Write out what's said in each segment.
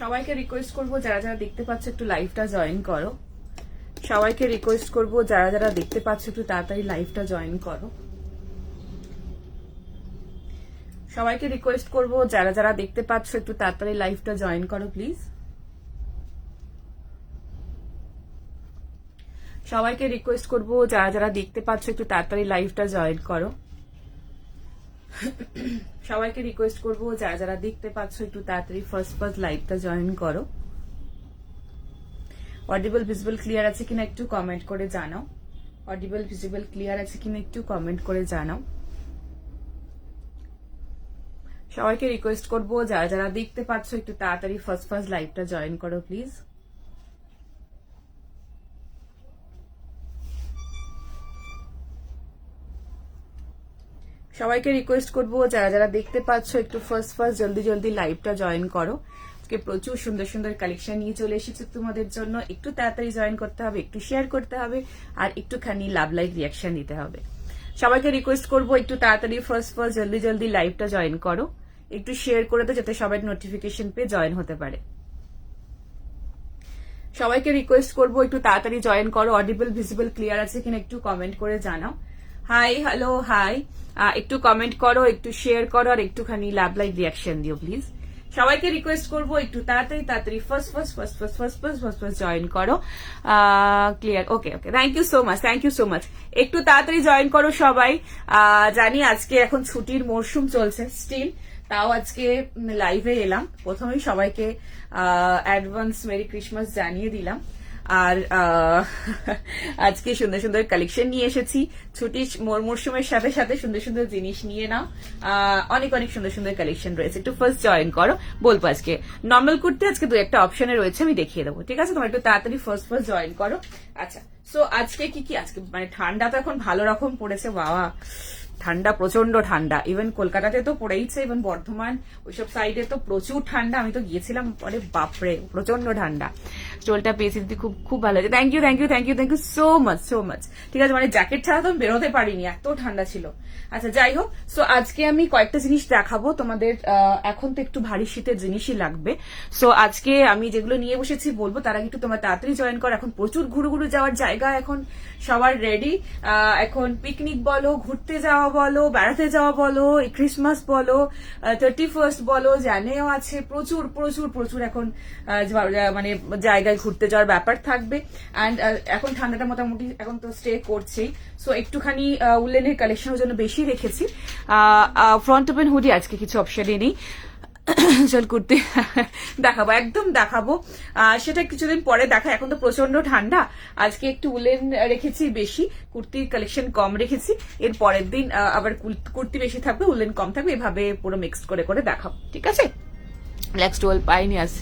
সবাইকে রিকোয়েস্ট করবো যারা যারা দেখতে পাচ্ছ একটু লাইভটা জয়েন করো। সবাইকে রিকোয়েস্ট করবো যারা যারা দেখতে পাচ্ছ একটু তাড়াতাড়ি লাইভটা জয়েন করো। সবাইকে রিকোয়েস্ট করবো যারা যারা দেখতে পাচ্ছ একটু তাড়াতাড়ি লাইভটা জয়েন করো প্লিজ। সবাইকে রিকোয়েস্ট করবো যারা যারা দেখতে পাচ্ছ একটু তাড়াতাড়ি লাইভটা জয়েন করো। সবাইকে রিকোয়েস্ট করবো যারা যারা দেখতে পাচ্ছ একটু তাড়াতাড়ি ফার্স্ট লাইভটা জয়েন করো। অডিবল ভিজিবল ক্লিয়ার আছে কিনা একটু কমেন্ট করে জানাও। অডিবল ভিজিবল ক্লিয়ার আছে কিনা একটু কমেন্ট করে জানাও। সবাইকে রিকোয়েস্ট করবো যারা যারা দেখতে পাচ্ছ একটু তাড়াতাড়ি ফার্স্ট লাইভটা জয়েন করো প্লিজ। সবাইকে রিকোয়েস্ট করবো যারা যারা দেখতে পাচ্ছ একটু ফার্স্ট জলদি জলদি লাইভটা জয়েন করো। আজকে প্রচুর সুন্দর সুন্দর কালেকশন নিয়ে চলে এসেছি তোমাদের জন্য। একটু তাড়াতাড়ি জয়েন করতে হবে, একটু শেয়ার করতে হবে, আর একটুখানি লাভ লাইক রিয়াকশন দিতে হবে। সবাইকে রিকোয়েস্ট করবো একটু তাড়াতাড়ি ফার্স্ট জলদি জলদি লাইভটা জয়েন করো। একটু শেয়ার করে দাও যাতে সবাই নোটিফিকেশন পেয়ে জয়েন হতে পারে। সবাইকে রিকোয়েস্ট করবো একটু তাড়াতাড়ি জয়েন করো। অডিবল ভিজিবল ক্লিয়ার আছে কিনা একটু কমেন্ট করে জানাও। Hi, hello, hi. একটু কমেন্ট করো, একটু শেয়ার করো, আর একটুখানি লাভ লাইক রিয়াকশন দিও প্লিজ। সবাইকে রিকোয়েস্ট করবো একটু তাড়াতাড়ি ফার্স্ট জয়েন করো। Clear, okay okay, thank you so much, thank you so much. একটু তাড়াতাড়ি জয়েন করো সবাই। জানি আজকে এখন ছুটির মরশুম চলছে স্টিল, তাও আজকে লাইভে এলাম। প্রথমেই সবাইকে অ্যাডভান্স মেরি ক্রিসমাস জানিয়ে দিলাম। আর আজকে সুন্দর সুন্দর কালেকশন নিয়ে এসেছি। ছুটির মরশুমের সাথে সাথে সুন্দর সুন্দর জিনিস নিয়ে নাও। অনেক অনেক সুন্দর সুন্দর কালেকশন রয়েছে। একটু ফার্স্ট জয়েন করো। বলবো আজকে নর্মাল কুর্তি আজকে দু একটা অপশনে রয়েছে, আমি দেখিয়ে দেবো, ঠিক আছে? তোমার একটু তাড়াতাড়ি ফার্স্ট জয়েন করো। আচ্ছা, সো আজকে কি আজকে মানে ঠান্ডা তো এখন ভালো রকম পড়েছে বাবা। ঠান্ডা, প্রচন্ড ঠান্ডা। ইভেন কলকাতাতে তো পড়েইছে, ইভেন বর্ধমান ওইসব সাইডে তো প্রচুর ঠান্ডা। আমি তো গিয়েছিলাম, পরে বাপরে প্রচন্ড ঠান্ডা। স্টোলটা পেয়েছি দিদি, খুব খুব ভালো আছে। Thank you thank you thank you thank you so much so much. ঠিক আছে, মানে জ্যাকেট ছাড়া তো আমি বেরোতে পারিনি, এত ঠান্ডা ছিল। আচ্ছা, যাই হোক, সো আজকে আমি কয়েকটা জিনিস দেখাবো তোমাদের। এখন তো একটু ভারী শীতের জিনিসই লাগবে। সো আজকে আমি যেগুলো নিয়ে বসেছি বলবো, তার আগে একটু তোমার তাড়াতাড়ি জয়েন কর। এখন প্রচুর ঘুরু ঘুরু যাওয়ার জায়গা এখন সবার রেডি। এখন পিকনিক বলো, ঘুরতে যাওয়া বলো, বেড়াতে যাওয়া বলো, ক্রিসমাস বলো, 31st বলো, জানেও আছে, প্রচুর প্রচুর প্রচুর এখন মানে জায়গায় ঘুরতে যাওয়ার ব্যাপার থাকবে। অ্যান্ড এখন ঠান্ডাটা মোটামুটি এখন তো স্টে করছেই। সো একটুখানি উলেনের কালেকশনের জন্য বেশি রেখেছি। ফ্রন্ট ওপেন হুডি আজকে কিছু অপশনই নেই। চল কুর্তি দেখাবো, একদম দেখাবো, সেটা কিছুদিন পরে দেখা। এখন তো প্রচন্ড ঠান্ডা, আজকে একটু উলেন রেখেছি বেশি, কুর্তির কালেকশন কম রেখেছি। এর পরের দিন আবার কুর্তি বেশি থাকবে, উলেন কম থাকবে, এভাবে পুরো মিক্সড করে করে দেখাবো, ঠিক আছে? ব্ল্যাক স্টোল পাইনি আজ।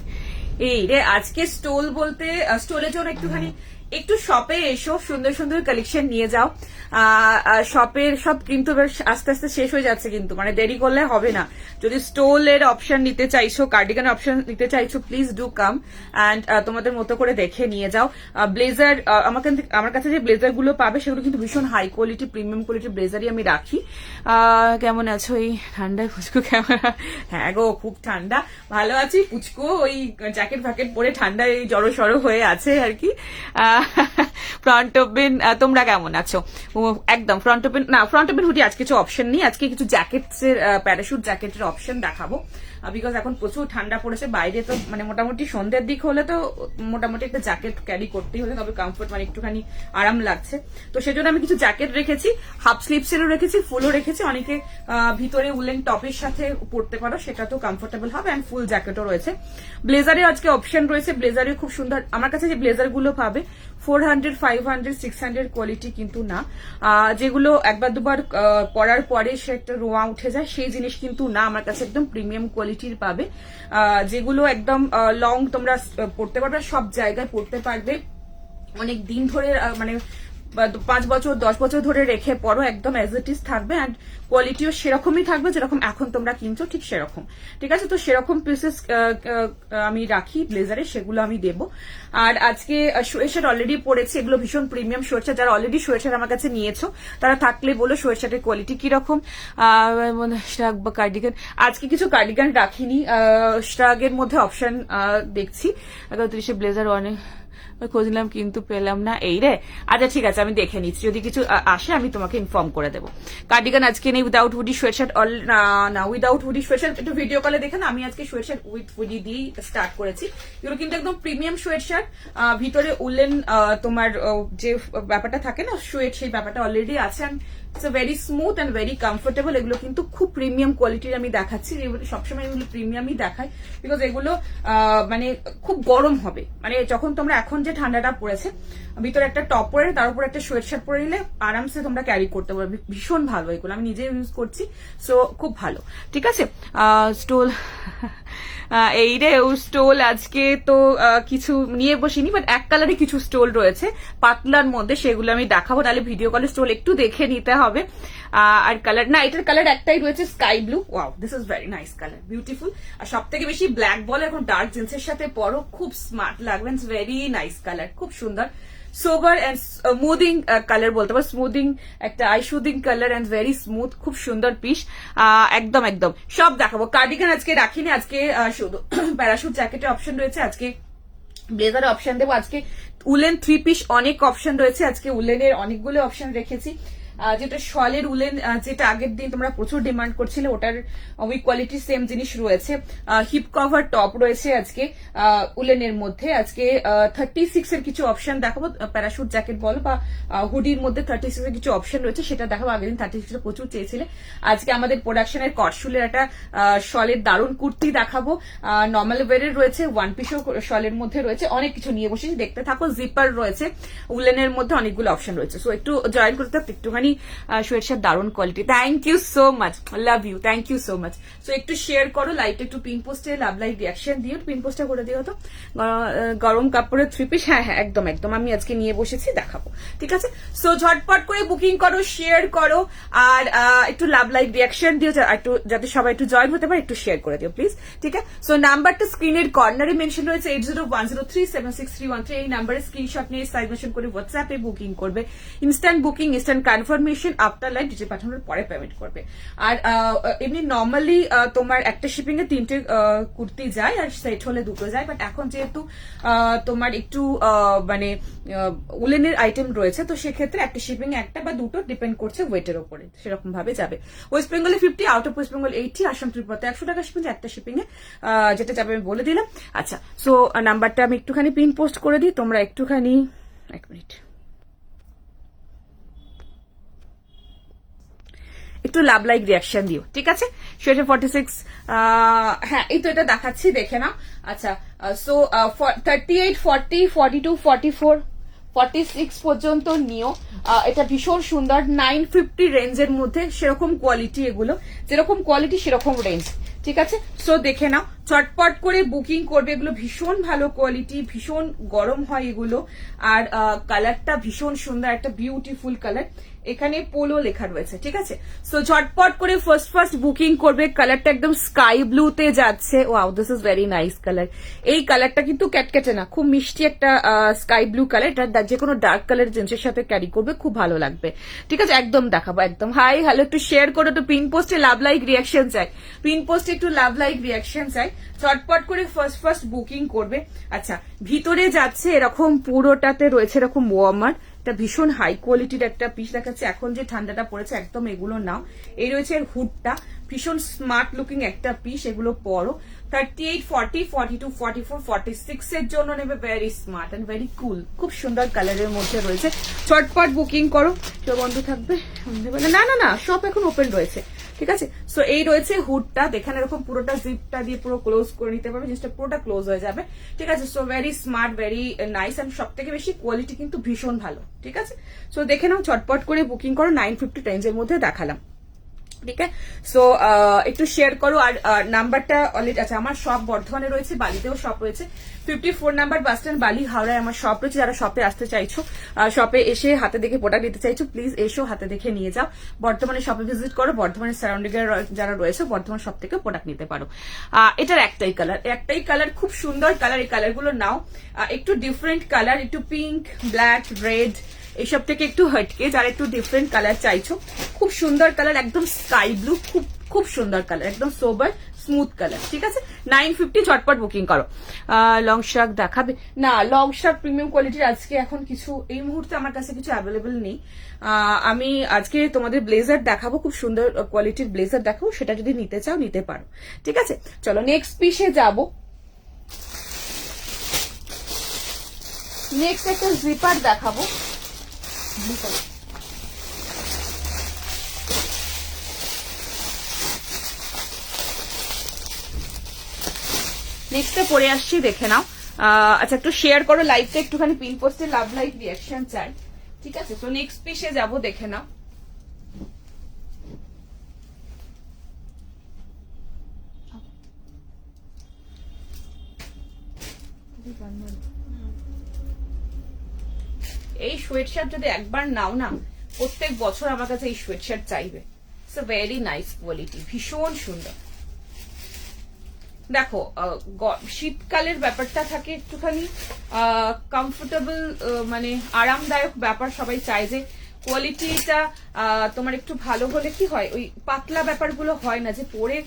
এই রে, আজকে স্টোল বলতে স্টোলের জন্য একটু শপে এসো, সুন্দর সুন্দর কালেকশন নিয়ে যাও। শপের সব কিন্তু আস্তে আস্তে শেষ হয়ে যাচ্ছে, কিন্তু মানে দেরি করলে হবে না। যদি স্টোলের অপশন নিতে চাইছো, কার্ডিগানের অপশন নিতে চাইছো, প্লিজ ডু কাম অ্যান্ড তোমাদের মতো করে দেখে নিয়ে যাও। ব্লেজার আমার কাছে যে ব্লেজার গুলো পাবে সেগুলো কিন্তু ভীষণ হাই কোয়ালিটি, প্রিমিয়াম কোয়ালিটির ব্লেজারই আমি রাখি। কেমন আছো এই ঠান্ডায় পুচকু? কেমন? হ্যাঁ গো, খুব ঠান্ডা। ভালো আছি, পুচকু ওই জ্যাকেট ফ্যাকেট পরে ঠান্ডায় জড়ো সড়ো হয়ে আছে আর কি। ফ্রন্ট ওপেন, তোমরা কেমন আছো? একদম ফ্রন্ট ওপেন হুডি আজকে কিছু অপশন নেই। আজকে কিছু জ্যাকেটসের, প্যারাশুট জ্যাকেটের অপশন দেখাবো, বিকজ এখন প্রচুর ঠান্ডা পড়েছে বাইরে। তো মানে মোটামুটি সন্ধ্যের দিক হলে তো মোটামুটি একটা জ্যাকেট ক্যারি করতেই হলে, তবে কমফোর্ট মানে একটুখানি আরাম লাগছে। তো সেজন্য আমি কিছু জ্যাকেট রেখেছি, হাফ স্লিভসেরও রেখেছি, ফুলও রেখেছি। অনেকে ভিতরে উলেন টপের সাথে পরতে পারো, সেটা তো কমফোর্টেবল হবে। অ্যান্ড ফুল জ্যাকেটও রয়েছে। ব্লেজারের আজকে অপশন রয়েছে, ব্লেজারে খুব সুন্দর। আমার কাছে যে ব্লেজার গুলো পাবে 400, 500, 600 কোয়ালিটি কিন্তু না। যেগুলো একবার দুবার পরার পরে সে একটা রোয়া উঠে যায়, সেই জিনিস কিন্তু না। আমার কাছে একদম প্রিমিয়াম কোয়ালিটির পাবে, যেগুলো একদম লং তোমরা পড়তে পারবে, সব জায়গায় পড়তে পারবে, অনেক দিন ধরে মানে 5 বছর 10 বছর ধরে রেখে পরো, একদম অ্যাজ ইট ইজ থাকবে, অ্যান্ড কোয়ালিটিও সেরকমই থাকবে যেরকম এখন তোমরা কিনছো ঠিক সেরকম। ঠিক আছে, তো সেরকম পিসেস আমি রাখি ব্লেজারে, সেগুলো আমি দেবো। আর আজকে সোয়েটার অলরেডি পড়েছে, এগুলো ভীষণ প্রিমিয়াম সোয়েটার। যারা অলরেডি সোয়েটার আমার কাছে নিয়েছো তারা থাকলে বলো সোয়েটারের কোয়ালিটি কিরকম। শ্রাগ বা কার্ডিগান, আজকে কিছু কার্ডিগান রাখিনি, শ্রাগের মধ্যে অপশন দেখছি। 31 ব্লেজার অনেক খুঁজলাম কিন্তু পেলাম না, এই রে। আচ্ছা ঠিক আছে, আমি দেখে নিচ্ছি, যদি কিছু আসে আমি তোমাকে ইনফর্ম করে দেবো। কার্ডিগান আজকে নেই, উইদাউট হুডি সোয়েটশার্ট, না উইদাউট হুডি সোয়েটশার্ট একটু ভিডিও কলে দেখে না, আমি আজকে সোয়েটশার্ট উইথ হুডি দিয়ে স্টার্ট করেছি। এগুলো কিন্তু একদম প্রিমিয়াম সোয়েটশার্ট, ভিতরে উলেন তোমার যে ব্যাপারটা থাকে না সোয়েট, সেই ব্যাপারটা অলরেডি আছে। It's very smooth and very comfortable. এগুলো কিন্তু খুব প্রিমিয়াম কোয়ালিটির আমি দেখাচ্ছি, সবসময় এগুলো প্রিমিয়ামই দেখাই, বিকজ এগুলো মানে খুব গরম হবে, মানে যখন তোমরা এখন যে ঠান্ডাটা পড়েছে, ভিতরে একটা টপ পরে তার উপর একটা সোয়েট শার্ট পরে নিলে আরামসে তোমরা ক্যারি করতে পারবে। ভীষণ ভালো এগুলো, আমি নিজে ইউজ করছি, সো খুব ভালো। ঠিক আছে, স্টোল এই রে স্টোল আজকে তো কিছু নিয়ে বসিনি, বাট এক কালারে কিছু স্টোল রয়েছে পাতলার মধ্যে, সেগুলো আমি দেখাবো। তাহলে ভিডিও কলে স্টোল একটু দেখে নিতে হবে। আর কালার না, এটার কালার একটাই রয়েছে sky blue. Wow, this is very nice colour, beautiful. আর সব থেকে বেশি ব্ল্যাক বল এখন ডার্ক জিন্সের সাথে পরো, খুব স্মার্ট লাগবে, ভেরি নাইস কালার, খুব সুন্দর। সোবার অ্যান্ড স্মুদিং কালার বলতে পারো, স্মুদিং একটা eye soothing colour and very smooth, খুব সুন্দর পিস। একদম একদম সব দেখাবো। কার্ডিগান আজকে রাখিনি, আজকে শুধু প্যারাশুট জ্যাকেটের অপশন রয়েছে, আজকে ব্লেজারের অপশন দেবো, আজকে উলেন 3 পিস অনেক অপশন রয়েছে, আজকে উলেনের অনেকগুলো অপশন রেখেছি। যেটা শলের উলেন, যেটা আগের দিন তোমরা প্রচুর ডিমান্ড করছিলে, ওটার ওই কোয়ালিটির সেম জিনিস রয়েছে। হিপ কভার টপ রয়েছে আজকে উলেনের মধ্যে। আজকে 36 এর কিছু অপশন দেখাবো, প্যারাশুট জ্যাকেট বলো বা হুডির মধ্যে 36 এর কিছু অপশন রয়েছে, সেটা দেখাবো। আগের দিন 36 এর প্রচুর চেয়েছিলে। আজকে আমাদের প্রোডাকশনের কটশুলের একটা শলের দারুণ কুর্তি দেখাবো, নর্মাল ওয়ারের রয়েছে, ওয়ান পিসও শলের মধ্যে রয়েছে, অনেক কিছু নিয়ে বসেছি, দেখতে থাকো। জিপার রয়েছে, উলেনের মধ্যে অনেকগুলো অপশন রয়েছে, সো একটু জয়েন করতে একটুখানি সোয়েটশার্ট দারুণ quality. Thank you so much, love you, thank you so much. So একটু শেয়ার করো, লাইভটা একটু পিন পোস্টে লাভ লাইভ রিয়াকশন দিও, পিন পোস্টটা করে দিও তো। গরম কাপড়ের 3 পিস, হ্যাঁ হ্যাঁ একদম একদম আমি আজকে নিয়ে বসেছি, দেখাবো। ঠিক আছে, সো ঝটপট করে বুকিং করো, শেয়ার করো, আর একটু লাভ লাইভ রিয়াকশন দিও, একটু যাতে সবাই একটু জয়েন হতে পারে, একটু শেয়ার করে দিও প্লিজ। ঠিক আছে, সো নাম্বারটা স্ক্রিনের কর্নারে মেনশন রয়েছে, 8010376313। এই নাম্বারে স্ক্রিনশট নিয়ে সাইজ মেনশন করে হোয়াটসঅ্যাপে বুকিং করবে। Instant booking, instant confirmation, after live detail পাঠানোর পরে পেমেন্ট করবে। আর এমনি নর্মালি তোমার একটা শিপিং এ 3টে কুর্তি যায়, আর সেট হলে 2টো যায়, বাট এখন যেহেতু তোমার একটু মানে উলেনের আইটেম রয়েছে, তো সেক্ষেত্রে একটা শিপিং এ একটা বা 2টো, ডিপেন্ড করছে ওয়েটের উপরে, সেরকম ভাবে যাবে। ওয়েস্ট বেঙ্গলে 50, out of West Bengal 80, Assam ত্রিপুরাতে 100 টাকা শিপিং, একটা শিপিং এ যেটা যাবে আমি বলে দিলাম। আচ্ছা, সো নাম্বারটা আমি একটুখানি পিন পোস্ট করে দিই, তোমরা একটুখানি 1 মিনিট একটু লাভ লাইক রিয়াকশন দিও। ঠিক আছে, সেটা 46, হ্যাঁ এই তো এটা দেখাচ্ছি, দেখে নাও। আচ্ছা, সো 38, 40, 42, 44, 46 পর্যন্ত নিও। এটা ভীষণ সুন্দর, 950 রেঞ্জের মধ্যে, সেরকম কোয়ালিটি, এগুলো যেরকম কোয়ালিটি সেরকম রেঞ্জ। ঠিক আছে, সো দেখে নাও, চটপট করে বুকিং করবে, এগুলো ভীষণ ভালো কোয়ালিটি, ভীষণ গরম হয় এগুলো, আর কালারটা ভীষণ সুন্দর, একটা বিউটিফুল কালার। এখানে পোলো লেখা রয়েছে। ঠিক আছে, সো ঝটপট করে ফার্স্ট বুকিং করবে। কালারটা একদম স্কাই ব্লুতে যাচ্ছে। Wow, this is very nice colour. এই কালারটা কিন্তু ক্যাটকেটে না, খুব মিষ্টি একটা স্কাই ব্লু কালার। এটা যে কোনো ডার্ক কালার জিন্সের সাথে ক্যারি করবে, খুব ভালো লাগবে। ঠিক আছে, একদম দেখাবো, একদম। হাই হ্যালো, একটু শেয়ার করো, একটু পিন পোস্টে লাভ লাইক রিয়াকশন চাই, পিন পোস্টে একটু লাভ লাইক রিয়াকশন চাই। চটপট করে ফার্স্ট বুকিং করবে। আচ্ছা, ভিতরে যাচ্ছে এরকম, পুরোটাতে রয়েছে এরকম ওয়ার্মার, এটা ভীষণ হাই কোয়ালিটির একটা পিস দেখাচ্ছে। এখন যে ঠান্ডাটা পড়েছে, একদম এগুলো নাও। এই রয়েছে এর হুডটা, ভীষণ স্মার্ট লুকিং একটা পিস, এগুলো পরো। 38, 40, 42, 44, 46 এর জন্য নেবে, very smart and very cool, খুব সুন্দর কালারের মধ্যে রয়েছে। চটপট বুকিং করো, কেউ বন্ধ থাকবে না, না না, সব এখন ওপেন রয়েছে। ঠিক আছে, সো এই রয়েছে হুডটা, দেখেন এরকম পুরোটা জিপটা দিয়ে পুরো ক্লোজ করে নিতে পারবে, জিনিসটা পুরোটা ক্লোজ হয়ে যাবে। ঠিক আছে, so very smart, very nice, and সব থেকে বেশি কোয়ালিটি কিন্তু ভীষণ ভালো। ঠিক আছে, সো দেখে নাও, চটপট করে বুকিং করো। 950 রেঞ্জের মধ্যে দেখালাম। ঠিক আছে। সো একটু শেয়ার করো। আর নাম্বারটা অলরেডি আছে, আমার শপ বর্ধমানে রয়েছে, বালিতেও শপ রয়েছে। 54 নাম্বার বাস স্ট্যান্ড, বালি, হাওড়ায় আমার শপ রয়েছে। যারা শপে আসতে চাইছো, শপে এসে হাতে দেখে প্রোডাক্ট নিতে চাইছো, প্লিজ এসো, হাতে দেখে নিয়ে যাও। বর্ধমানে শপে ভিজিট করো, বর্ধমানের সারাউন্ডিং এর যারা রয়েছে বর্ধমান শপ থেকে প্রোডাক্ট নিতে পারো। এটার একটাই কালার, খুব সুন্দর কালার। এই কালারগুলো নাও, একটু ডিফারেন্ট কালার, একটু পিঙ্ক, ব্ল্যাক, রেড, এইসব থেকে একটু হটকে যারা একটু ডিফারেন্ট কালার চাইছো, খুব সুন্দর কালার, একদম স্কাই ব্লু, খুব খুব সুন্দর কালার, একদম সোবার স্মুথ কালার। ঠিক আছে, 950, ঝটপট বুকিং করো। লং শার্ক দেখাবে না, লং শার্ক প্রিমিয়াম কোয়ালিটির আজকে এখন কিছু এই মুহূর্তে আমার কাছে কিছু অ্যাভেলেবল নেই। আমি আজকে তোমাদের ব্লেজার দেখাবো, খুব সুন্দর কোয়ালিটির ব্লেজার দেখাবো, সেটা যদি নিতে চাও নিতে পারো। ঠিক আছে, চলো নেক্সট পিসে যাবো। নেক্সট একটা জিপার দেখাবো, নেক্সটে পরে আসছি, দেখে নাও। আচ্ছা, একটু শেয়ার করো লাইভটা, একটুখানি পিন পোস্টে লাভ লাইভ রিয়াকশন চাই। ঠিক আছে, তো নেক্সট পিসে যাবো, দেখে নাও। এই সোয়েটশার্ট যদি একবার নাও না, প্রত্যেক বছর আমার কাছে এই সোয়েটশার্ট চাইবে। It's a very nice quality, ভীষণ সুন্দর। দেখো, শীতকালের ব্যাপারটা থাকে একটুখানি কমফোর্টেবল, মানে আরামদায়ক ব্যাপার, সবাই চায় যে কোয়ালিটিটা তোমার একটু ভালো হলে কি হয়, ওই পাতলা ব্যাপারগুলো হয় না যে পরে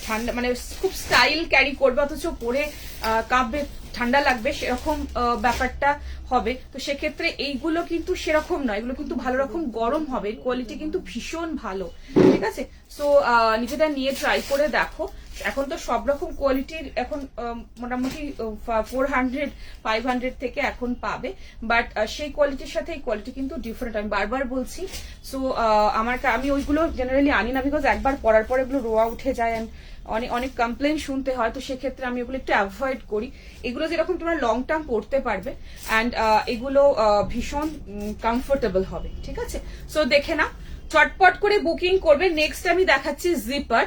ঠান্ডা, মানে খুব স্টাইল ক্যারি করবে অথচ পরে কাঁপবে, ঠান্ডা লাগবে, সেরকম ব্যাপারটা হবে। তো সেক্ষেত্রে এইগুলো কিন্তু সেরকম নয়, এগুলো কিন্তু ভালো রকম গরম হবে, কোয়ালিটি কিন্তু ভীষণ ভালো। ঠিক আছে, সো নিজেরা নিয়ে ট্রাই করে দেখো। এখন তো সব রকম কোয়ালিটির এখন মোটামুটি 400-500 থেকে এখন পাবে, বাট সেই কোয়ালিটির সাথে এই কোয়ালিটি কিন্তু ডিফারেন্ট, আমি বারবার বলছি। সো আমি ওইগুলো জেনারেলি আনি না, বিকজ একবার পরার পর এগুলো রোয়া উঠে যায়, অ্যান্ড অনেক কমপ্লেন শুনতে হয়। তো সেক্ষেত্রে আমি ওগুলো একটু অ্যাভয়েড করি। এগুলো যেরকম তোমরা লং টার্ম পড়তে পারবে, অ্যান্ড এগুলো ভীষণ কমফোর্টেবল হবে। ঠিক আছে, সো দেখে না, চটপট করে বুকিং করবে। নেক্সট আমি দেখাচ্ছি zipper,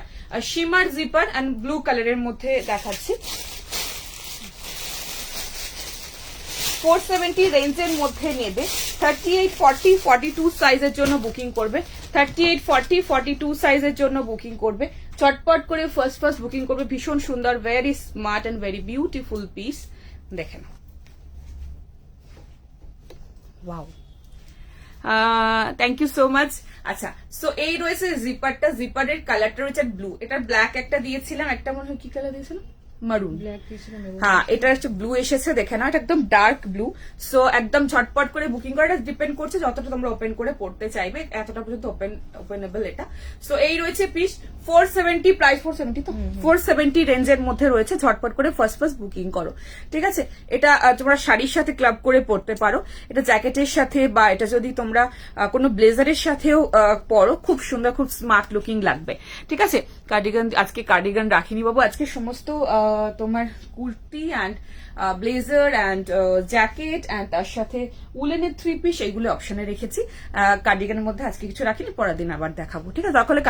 shimmer zipper and blue কালারের মধ্যে দেখাচ্ছি। 470 রেঞ্জের মধ্যে নেবে, 38, 40, 42 সাইজের জন্য বুকিং করবে, 38, 40, 42 সাইজের জন্য বুকিং করবে। চটপট করে ফার্স্ট বুকিং করবে। ভীষণ সুন্দর, very smart and very beautiful piece. দেখেন, wow, thank you so much. আচ্ছা, সো এই রয়েছে জিপারটা, জিপারের কালারটা রয়েছে ব্লু, এটা ব্ল্যাক একটা দিয়েছিলাম, একটা মনে হয় কি কালার দিয়েছিলাম, মারুন, হ্যাঁ এটা হচ্ছে ব্লু এসেছে, দেখে না, এটা একদম ডার্ক ব্লু। সো একদম ঝটপট করে বুকিং করা, এটা ডিপেন্ড করছে যতটা তোমরা ওপেন করে পড়তে চাইবে, এতটা পর্যন্ত ওপেনেবল এটা। সো এই রয়েছে পিস, 470 প্রাইস, 470 তো 470 রেঞ্জের মধ্যে রয়েছে। ঝটপট করে ফার্স্ট বুকিং করো। ঠিক আছে, এটা তোমরা শাড়ির সাথে ক্লাব করে পড়তে পারো, এটা জ্যাকেটের সাথে, বা এটা যদি তোমরা কোনো ব্লেজারের সাথেও পরো, খুব সুন্দর, খুব স্মার্ট লুকিং লাগবে। ঠিক আছে, কার্ডিগান, আজকে কার্ডিগান রাখিনি বাবু, আজকে সমস্ত তোমার kurti and blazer and jacket and তার সাথে উলেনের 3 পিস, এইগুলো অপশনে রেখেছি। কার্ডিগানের মধ্যে আজকে কিছু রাখিনি, পরের দিন আবার দেখাবো। ঠিক আছে, তাহলে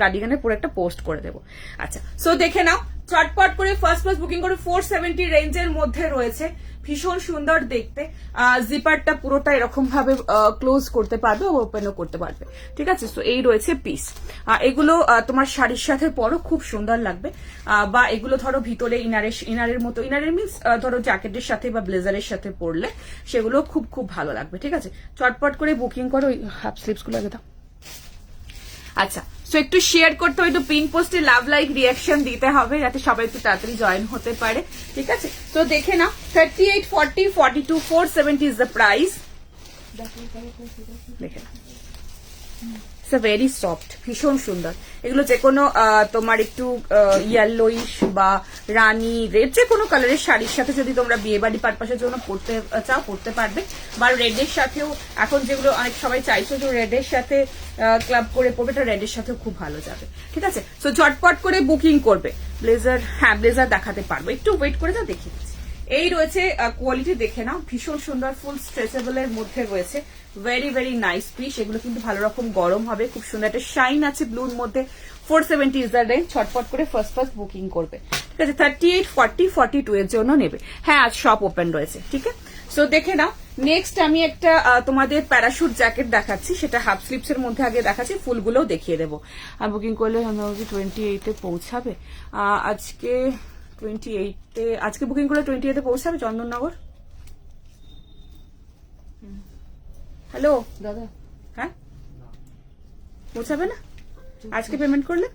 কার্ডিগানের পুরো একটা পোস্ট করে দেবো। আচ্ছা, সো দেখে নাও, চটপট করে ফার্স্ট বুকিং করে। 470 রেঞ্জের মধ্যে রয়েছে, ভীষণ সুন্দর দেখতে। জিপারটা পুরোটা এরকম ভাবে ক্লোজ করতে পারবে, ওপেনও করতে পারবে। ঠিক আছে, সো এই রয়েছে পিস। এগুলো তোমার শাড়ির সাথে পরো, খুব সুন্দর লাগবে। বা এগুলো ধরো ভিতরে ইনারের মতো, ইনারের মিন্স ধরো জ্যাকেটের সাথে বা ব্লেজারের সাথে পরলে সেগুলো খুব খুব ভালো লাগবে। ঠিক আছে, চটপট করে বুকিং করো। ওই হাফ স্লিভস গুলো আগে দাও। আচ্ছা, সো একটু শেয়ার করতে হবে, একটু পিন পোস্টে লাভ লাইক রিয়াকশন দিতে হবে, যাতে সবাই একটু তাড়াতাড়ি জয়েন হতে পারে। ঠিক আছে, তো দেখে নাও, 38, 40, 42, 470 ইজ দ্য প্রাইস। দেখে নাও, ইটস আ ভেরি সফট, ভীষণ সুন্দর। এগুলো যে কোনো তোমার একটু ইয়েলোইশ বা রানী রেড, যে কোনো কালারের শাড়ির সাথে যদি তোমরা বিয়ে বাড়ি পারপাসের জন্য পড়তে চাও পড়তে পারবে, বা রেডের সাথেও এখন যেগুলো অনেক সবাই চাইছো যে রেডের সাথে ক্লাব করে পড়বে, এটা রেডের সাথেও খুব ভালো যাবে। ঠিক আছে, সো ঝটপট করে বুকিং করবে। ব্লেজার, হ্যাঁ ব্লেজার দেখাতে পারবো, একটু ওয়েট করে দেখিয়ে দিচ্ছি। এই রয়েছে কোয়ালিটি, দেখে নাও, ভীষণ সুন্দর, ফুল স্ট্রেচেবল এর মধ্যে রয়েছে, ভেরি ভেরি নাইস পিস। এগুলো কিন্তু ভালো রকম গরম হবে, খুব সুন্দর একটা শাইন আছে ব্লুর মধ্যে। 470 ইজ দ্য রেঞ্জ। ছটপট করে ফার্স্ট বুকিং করবে, ঠিক আছে। 38, 40, 42 এর জন্য নেবে। হ্যাঁ, আজ শপ ওপেন রয়েছে, ঠিক আছে। সো দেখে নাও। নেক্সট আমি একটা তোমাদের প্যারাশুট জ্যাকেট দেখাচ্ছি, সেটা হাফ স্লিভস এর মধ্যে আগে দেখাচ্ছি, ফুলগুলোও দেখিয়ে দেবো। আর বুকিং করলে 28-এ পৌঁছাবে। আজকে 28-এ, আজকে বুকিং করলে 28-এ পৌঁছাবে চন্দননগর। হ্যালো দাদা, হ্যাঁ পৌঁছাবে না আজকে পেমেন্ট করলে?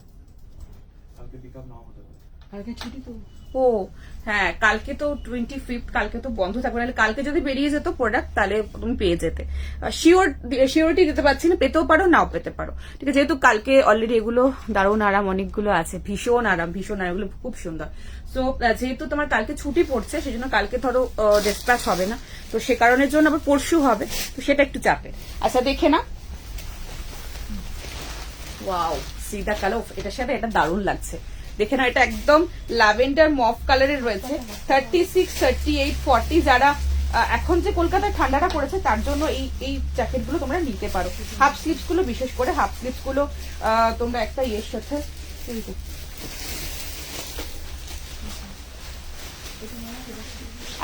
কালকে ছুটি তো। ও হ্যাঁ, কালকে তো 25, কালকে তো বন্ধ থাকবে, নাহলে কালকে যদি বেরিয়ে যেত প্রোডাক্ট তাহলে তুমি পেয়ে যেতে। শিওরিটি দিতে পারছি না, পেতেও পারো নাও পেতে পারো, ঠিক আছে। যেহেতু কালকে অলরেডি এগুলো দারুণ আরাম অনেকগুলো আছে, ভীষণ আরাম এগুলো খুব সুন্দর। সো যেহেতু তোমার কালকে ছুটি পড়ছে, সেই জন্য কালকে ধরো ডিসপ্যাচ হবে না, তো সে কারণের জন্য আবার পরশু হবে, তো সেটা একটু চাপের। আচ্ছা দেখে না, ওয়াও সিদা কালার, এটার সাথে এটা দারুণ লাগছে। দেখে না, এটা একদম ল্যাভেন্ডার মফ কালারের রয়েছে। 36, 38, 40 যারা এখন যে কলকাতায় ঠান্ডাটা পড়েছে তার জন্য এই জ্যাকেট গুলো তোমরা নিতে পারো। হাফ স্লিভস গুলো, বিশেষ করে হাফ স্লিভস গুলো তোমরা একটা ইয়ের সাথে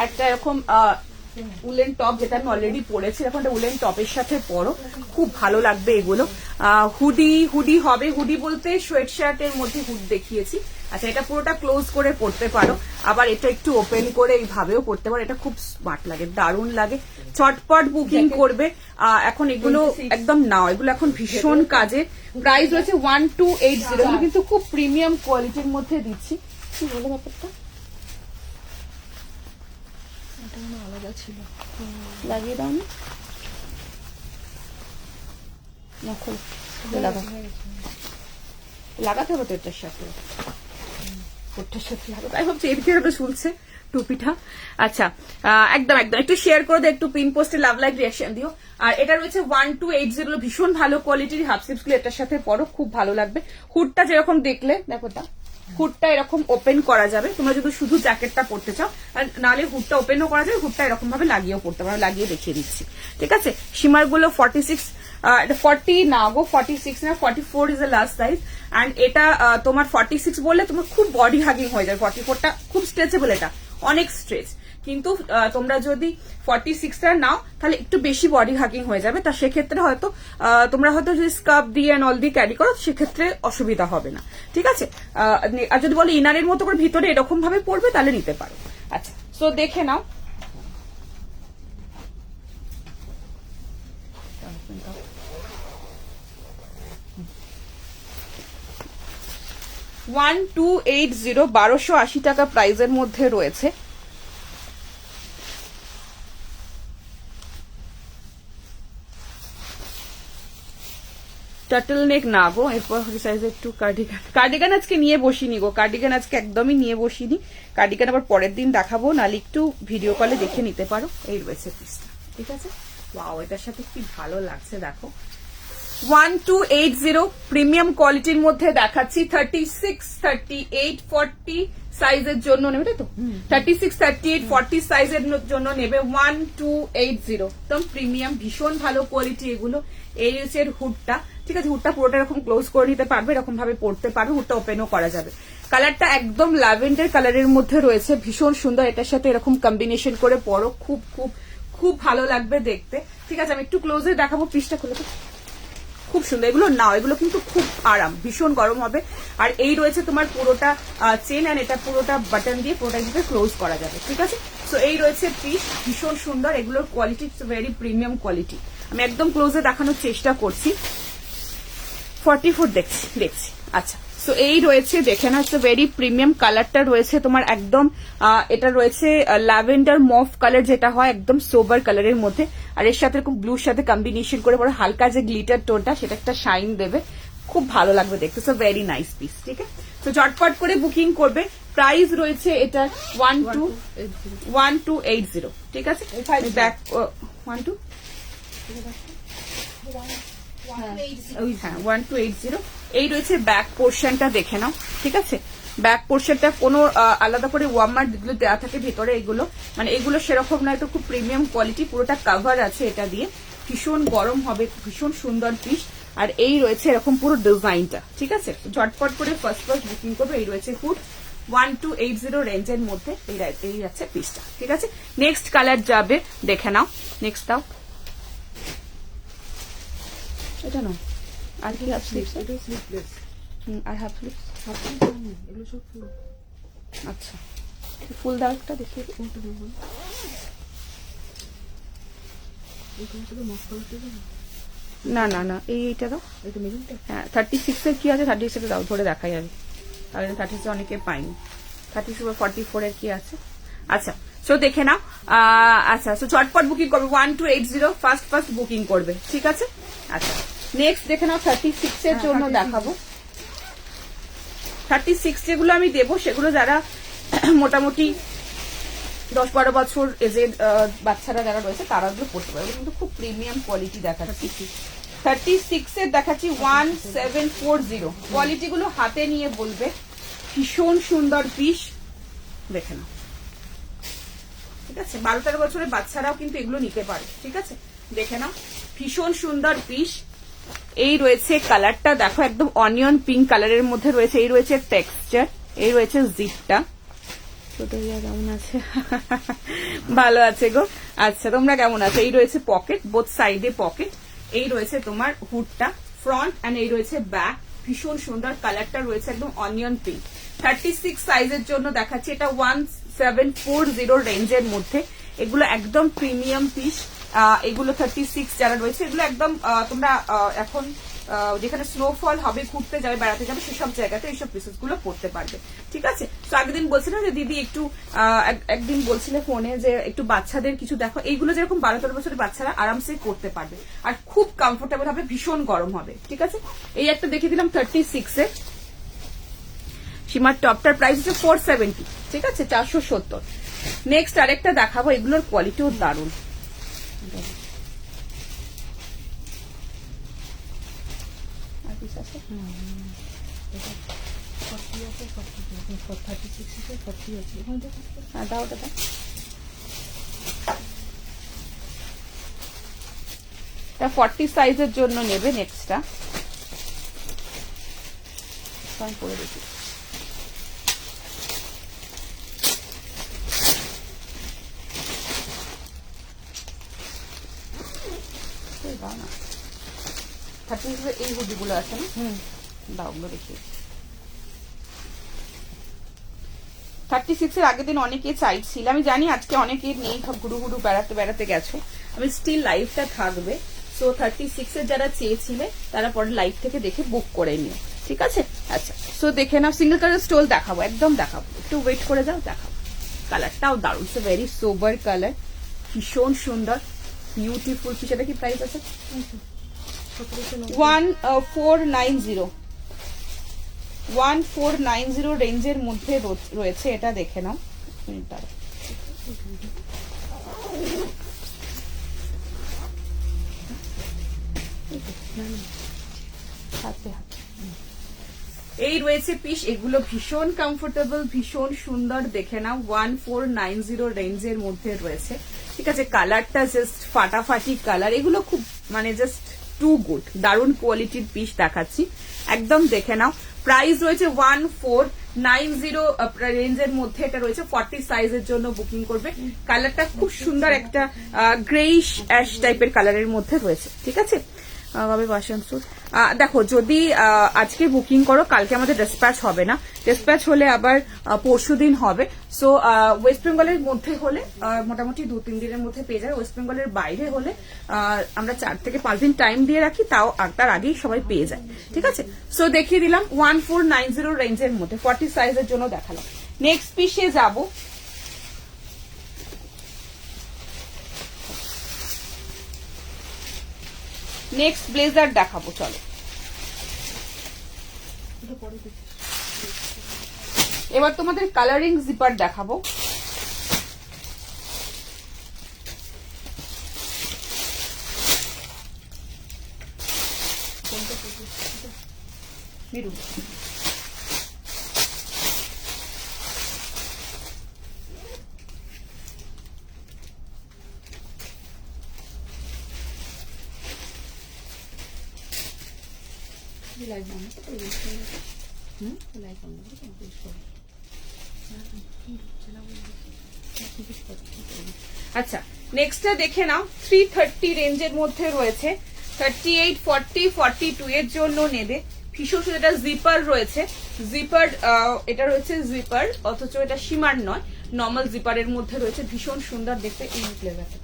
একটা এরকম উলেন টপ, যেটা আমি অলরেডি পরেছি, এখন উলেন টপের সাথে পরো, খুব ভালো লাগবে এগুলো। হুডি হবে, হুডি বলতে সোয়েট শার্টের মধ্যে হুড দেখিয়েছি। আচ্ছা, এটা পুরোটা ক্লোজ করে পড়তে পারো, আবার এটা একটু ওপেন করে এইভাবেও পড়তে পারো, এটা খুব স্মার্ট লাগে, দারুণ লাগে। চটপট বুকিং করবে এখন, এগুলো একদম নাও, এগুলো এখন ভীষণ কাজে। প্রাইস রয়েছে 1280, এগুলো কিন্তু খুব প্রিমিয়াম কোয়ালিটির মধ্যে দিচ্ছি। কি বলে ব্যাপারটা আলাদা ছিল, লাগিয়ে দাও না, লাগাতে হবে তো এটার সাথে, ওটার সাথে লাগাতে। আমি ভাবছি এদিকে ওটা শুনছে টুপিটা। আচ্ছা, একদম একটু শেয়ার করে দাও, একটু পিন পোস্টে লাভ লাইক রিঅ্যাকশন দিও। আর এটা রয়েছে 1280, ভীষণ ভালো কোয়ালিটির হাফ স্লিভস গুলো এটার সাথে পরো, খুব ভালো লাগবে। হুডটা যেরকম দেখলে, দেখো তা হুডটা এরকম ওপেন করা যাবে, তোমরা যদি শুধু জ্যাকেটটা পরতে চাও, আর নাহলে হুডটা ওপেনও করা যাবে, হুডটা এরকম ভাবে লাগিয়েও পড়তে পারো, লাগিয়ে দেখিয়ে দিচ্ছি, ঠিক আছে। সীমার গুলো 46, 40 না গো, 46 না, 44 is the last size. And এটা তোমার 46 বললে তোমার খুব বডি হাগিং হয়ে যায়, 44টা খুব স্ট্রেচেবল, এটা অনেক স্ট্রেচ। কিন্তু তোমরা যদি 46টা নাও তাহলে একটু বেশি বডি হাগিং হয়ে যাবে, তা সেক্ষেত্রে হয়তো তোমরা হয়তো যদি স্কার্ফ দিয়ে অল দিয়ে ক্যারি করো সেক্ষেত্রে অসুবিধা হবে না, ঠিক আছে। আর যদি বলো ইনারের মতো করে ভিতরে এরকম ভাবে পড়বে তাহলে নিতে পারো। আচ্ছা, সো দেখে নাও। $1280, 1280 টাকা প্রাইজের মধ্যে রয়েছে। টার্টল নেক না গো, এরপর সাইজে একটু কার্ডিগান আজকে নিয়ে বসিনি গো, কার্ডিগান আজকে একদমই নিয়ে বসিনি। কার্ডিগান আবার পরের দিন দেখাবো, নাহলে একটু ভিডিও কলে দেখে নিতে পারো। এই রয়েছে পিসটা, ঠিক আছে। ওয়াও, এটার সাথে কি ভালো লাগছে দেখো। 1280 প্রিমিয়াম কোয়ালিটির মধ্যে দেখাচ্ছি। 36, 38, 40 সাইজের জন্য নেবে, তাই তো? 36, 38, 40 সাইজের জন্য নেবে 1280, একদম প্রিমিয়াম, ভীষণ ভালো কোয়ালিটি এগুলো। এই হচ্ছে হুডটা, ঠিক আছে। হুডটা পুরোটা এরকম ক্লোজ করে নিতে পারবে, এরকম ভাবে পড়তে পারবে, হুডটা ওপেনও করা যাবে। কালারটা একদম ল্যাভেন্ডার কালারের মধ্যে রয়েছে, ভীষণ সুন্দর। এটার সাথে এরকম কম্বিনেশন করে পরো, খুব খুব খুব ভালো লাগবে দেখতে, ঠিক আছে। আমি একটু ক্লোজে দেখাবো, পিসটা খুলে, খুব সুন্দর এগুলো নাও, এগুলো কিন্তু খুব আরাম, ভীষণ গরম হবে। আর এই রয়েছে তোমার পুরোটা চেন, আর এটা পুরোটা বাটন দিয়ে পুরোটা দিকে ক্লোজ করা যাবে, ঠিক আছে। সো এই রয়েছে পিস, ভীষণ সুন্দর, এগুলোর কোয়ালিটি ভেরি প্রিমিয়াম কোয়ালিটি। আমি একদম ক্লোজে দেখানোর চেষ্টা করছি। 44 দেখছি। আচ্ছা, সো এই রয়েছে, দেখে না, হচ্ছে ভেরি প্রিমিয়াম। কালারটা রয়েছে তোমার একদম, এটা রয়েছে ল্যাভেন্ডার মফ কালার, যেটা হয় একদম সোবার কালারের মধ্যে। আর এর সাথে এরকম ব্লুর সাথে কম্বিনেশন করে পরে হালকা যে গ্লিটার টোনটা, সেটা একটা শাইন দেবে, খুব ভালো লাগবে দেখতে। সো ভেরি নাইস পিস, ঠিক আছে। তো ঝটপট করে বুকিং করবে। প্রাইস রয়েছে এটা 1280, ঠিক আছে। ব্যাক 1280, এই রয়েছে ব্যাক পোর্শনটা, দেখে নাও, ঠিক আছে। ব্যাক পোর্শনটা কোনো আলাদা করে ওয়ার্মার যেগুলো দেওয়া থাকে ভেতরে, এগুলো মানে এগুলো সেরকম নয়, তো খুব প্রিমিয়াম কোয়ালিটি, পুরোটা কাভার আছে এটা দিয়ে। ভীষণ গরম হবে, ভীষণ সুন্দর পিস। আর এই রয়েছে এরকম পুরো ডিজাইনটা, ঠিক আছে? ঝটপট করে ফার্স্ট বুকিং করবে। এই রয়েছে হুড 1280 রেঞ্জের মধ্যে এই আছে পিসটা, ঠিক আছে? নেক্সট কালার যাবে, দেখে নাও। নেক্সট দাও, এটা নাও। আর কি হাফ স্লিভস? আর হাফ স্লিভস? আচ্ছা, ফুল দাও একটা, দেখিয়ে না না না, এইটা দাও। হ্যাঁ, 36 এর কি আছে? 36 দাও, ধরে দেখাই আমি, তাহলে 36 অনেকে পাইনি। 36 44 এর কি আছে? আচ্ছা, সো দেখে নাও। আচ্ছা, সো ঝটপট বুকিং করবে, 1280 ফার্স্ট বুকিং করবে, ঠিক আছে? আচ্ছা, নেক্সট দেখে নাও। 36 এর জন্য দেখাবো। 36 যেগুলো আমি দেবো সেগুলো যারা মোটামুটি 10-12 বছর এজেড বাচ্চারা যারা রয়েছে তারা ওগুলো পড়তে পারবে, কিন্তু খুব প্রিমিয়াম কোয়ালিটি দেখাচ্ছি। 36 এর দেখাচ্ছি 1740। কোয়ালিটি গুলো হাতে নিয়ে বলবে, ভীষণ সুন্দর পিস, দেখে নাও, ঠিক আছে? 12-13 বছরের বাচ্চারাও কিন্তু এগুলো নিতে পারে, ঠিক আছে? দেখে নাও, ভীষণ সুন্দর পিস। এই রয়েছে কালারটা, দেখো একদম অনিয়ন পিঙ্ক কালারের মধ্যে রয়েছে। এই রয়েছে টেক্সচার, এই রয়েছে জিপটা। ছোট ভাইয়া কেমন আছে? ভালো আছে গো। আচ্ছা, তোমরা কেমন আছো? এই রয়েছে পকেট, বোথ সাইডে পকেট। এই রয়েছে তোমার হুডটা ফ্রন্ট, এন্ড এই রয়েছে ব্যাক। ভীষণ সুন্দর কালারটা রয়েছে একদম অনিয়ন পিঙ্ক। 36 সাইজের জন্য দেখাচ্ছি, এটা 1740 রেঞ্জের মধ্যে। এগুলো একদম প্রিমিয়াম পিস। এগুলো 36 যারা রয়েছে, এগুলো একদম তোমরা এখন যেখানে স্নোফল হবে, ঘুরতে যাবে, বেড়াতে যাবে, সেসব জায়গাতে এইসব পিসেস গুলো পড়তে পারবে, ঠিক আছে? তো আগের দিন বলছিলাম যে দিদি একটু একদিন বলছিলে ফোনে যে একটু বাচ্চাদের কিছু দেখো। এইগুলো যেরকম 12-13 বছরের বাচ্চারা আরামসে করতে পারবে, আর খুব কমফোর্টেবল হবে, ভীষণ গরম হবে, ঠিক আছে? এই একটা দেখিয়ে দিলাম 36 এর। সীমার টপটার প্রাইস হচ্ছে 470, ঠিক আছে? 470। নেক্সট আরেকটা দেখাবো, এগুলোর কোয়ালিটিও দারুণ। দাও দাদা, এটা 40 সাইজের জন্য নেবে। নেক্সটটা পরে দেখি, দাও না। 36 এই হুডিগুলো আছে না? দাও, ওগুলো দেখি। 36 এর আগের দিন অনেকে চাইছিল, আমি জানি আজকে অনেকে নেই, গুরু বেড়াতে গেছো। আমি স্টিল লাইভটা থাকবে, সো 36 এর যারা চেয়েছিলে তারা পরে লাইভ থেকে দেখে বুক করে নিও, ঠিক আছে? আচ্ছা, সো দেখে নাও। সিঙ্গেল কালার স্টোল দেখাবো, একদম দেখাবো, একটু ওয়েট করে যাও, দেখাবো। কালারটাও দারুণ, ইটস ভেরি সোবার কালার, ভীষণ সুন্দর, বিউটিফুল। সেটা কি প্রাইস আছে? 1490 1490 রেঞ্জের মধ্যে রয়েছে, এটা দেখে নাও। এই রয়েছে পিস, এগুলো ভীষণ কমফোর্টেবল, ভীষণ সুন্দর, দেখে নাও। 1490 রেঞ্জের মধ্যে রয়েছে, ঠিক আছে? কালারটা জাস্ট ফাটাফাটি কালার, এগুলো খুব মানে জাস্ট টু গুড, দারুণ কোয়ালিটির পিস দেখাচ্ছি, একদম দেখে নাও। প্রাইস রয়েছে 1490 রেঞ্জের মধ্যে, এটা রয়েছে 40 সাইজের জন্য বুকিং করবে। কালারটা খুব সুন্দর, একটা গ্রেইশ অ্যাশ টাইপের কালারের মধ্যে রয়েছে, ঠিক আছে? বাসানসুর দেখো, যদি আজকে বুকিং করো, কালকে আমাদের ডিসপ্যাচ হবে না, ডিসপ্যাচ হলে আবার পরশুদিন হবে। সো ওয়েস্ট বেঙ্গলের মধ্যে হলে মোটামুটি 2-3 দিনের মধ্যে পেয়ে যাবে। ওয়েস্ট বেঙ্গলের বাইরে হলে আমরা 4 থেকে 5 দিন টাইম দিয়ে রাখি, তাও তার আগেই সবাই পেয়ে যায়, ঠিক আছে? সো দেখিয়ে দিলাম 1490 রেঞ্জের মধ্যে, 40 সাইজের জন্য দেখালাম। নেক্সট পিসে যাবো। নেক্সট ব্লেজার দেখাবো, চলো। এবার তোমাদের কালারিং জিপার দেখাবো। আচ্ছা, নেক্সটটা দেখে নাও। 330 রেঞ্জের মধ্যে রয়েছে, 38, 40, 42 এর জন্য নেবে। ভীষণ সুন্দর, এটা জিপার রয়েছে, জিপার এটা রয়েছে জিপার, অথচ এটা সীমার নয়, নর্মাল জিপারের মধ্যে রয়েছে। ভীষণ সুন্দর দেখতে। এই ফ্লেভারটা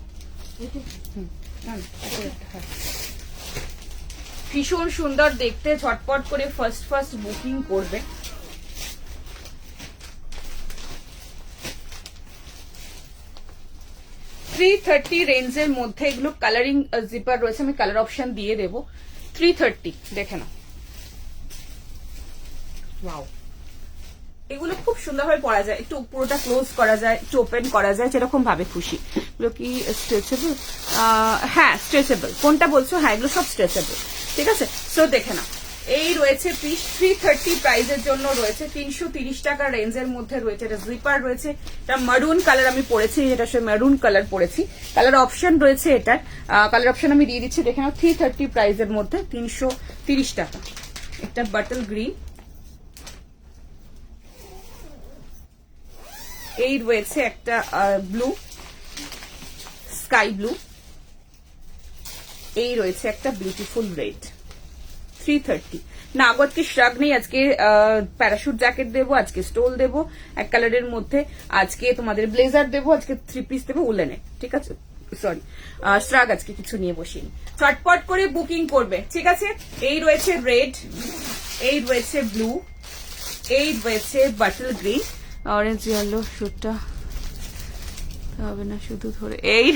ভীষণ সুন্দর দেখতে, ঝটপট করে ফার্স্ট বুকিং করবে। $330 রেঞ্জের মধ্যে এগুলো কালারিং জিপার রয়েছে, আমি কালার অপশন দিয়ে দেবো। 330 দেখে নাও। ওয়াও, এগুলো খুব সুন্দরভাবে পরা যায়, একটু পুরোটা ক্লোজ করা যায়, একটু ওপেন করা যায়, যেরকম ভাবে খুশি। এগুলো কি স্ট্রেচেবল? হ্যাঁ স্ট্রেচেবল। কোনটা বলছো? হ্যাঁ এগুলো সব স্ট্রেচেবল, ঠিক আছে। সো দেখে নাও, এই রয়েছে পিস 330 প্রাইজের জন্য রয়েছে, 330 টাকা রেঞ্জের মধ্যে রয়েছে। এটা জিপার রয়েছে, এটা মারুন কালার আমি পরেছি, এটা সে মারুন কালার পরেছি। কালার অপশন রয়েছে, এটার কালার অপশন আমি দিয়ে দিচ্ছি, দেখে নাও। 330 প্রাইজের মধ্যে 330 টাকা। একটা বাটল গ্রিন, এই রয়েছে একটা ব্লু, স্কাই ব্লু, এই রয়েছে একটা বিউটিফুল রেড। 330 না, আজকে শ্রাগ নেই, আজকে প্যারাশুট জ্যাকেট দেবো, আজকে স্টোল দেবো এক কালারের মধ্যে, আজকে তোমাদের ব্লেজার দেবো, আজকে 3 পিস দেবো উলেনে, ঠিক আছে। সরি, শ্রাগ আজকে কিছু নিয়ে বসিনি। চটপট করে বুকিং করবে, ঠিক আছে। এই রয়েছে রেড, এই রয়েছে ব্লু, এই রয়েছে বাটল গ্রিন, অরেঞ্জ ইয়েলো শুটটা হবে না শুধু ধরে, এই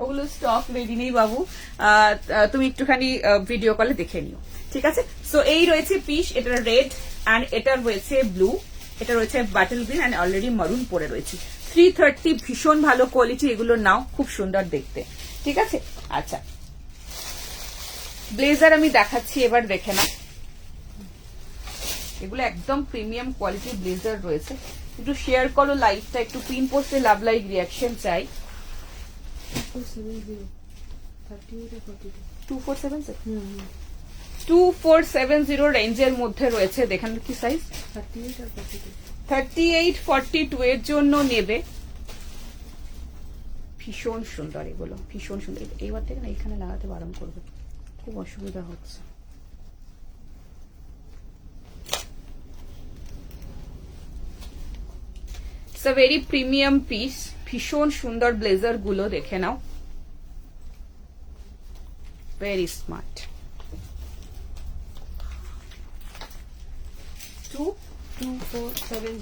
ওগুলো স্টক রেডি নেই বাবু, তুমি একটুখানি ভিডিও কলে দেখে নিও, ঠিক আছে। সো এই রয়েছে পিস, এটা রেড অ্যান্ড এটা রয়েছে ব্লু, এটা রয়েছে বাটল গ্রিন অ্যান্ড অলরেডি মারুন পরে রয়েছে। 330 ভীষণ ভালো কোয়ালিটি, এগুলো নাও, খুব সুন্দর দেখতে, ঠিক আছে। আচ্ছা, ব্লেজার আমি দেখাচ্ছি, এবার দেখে না। এগুলো একদম প্রিমিয়াম কোয়ালিটির ব্লেজার রয়েছে। একটু শেয়ার করো লাইভটা, একটু পিন পোস্টে লাভ লাইক রিয়াকশন চাই। 2470 রেঞ্জের মধ্যে রয়েছে, দেখেন কি সাইজ, 38, 42 এর জন্য নেবে। ভীষণ সুন্দর এগুলো, ভীষণ সুন্দর। এইবার থেকে না এখানে লাগাতে বারণ করবে, খুব অসুবিধা হচ্ছে। It's a very premium piece, ভীষণ সুন্দর ব্লেজার গুলো দেখে নাও, very smart.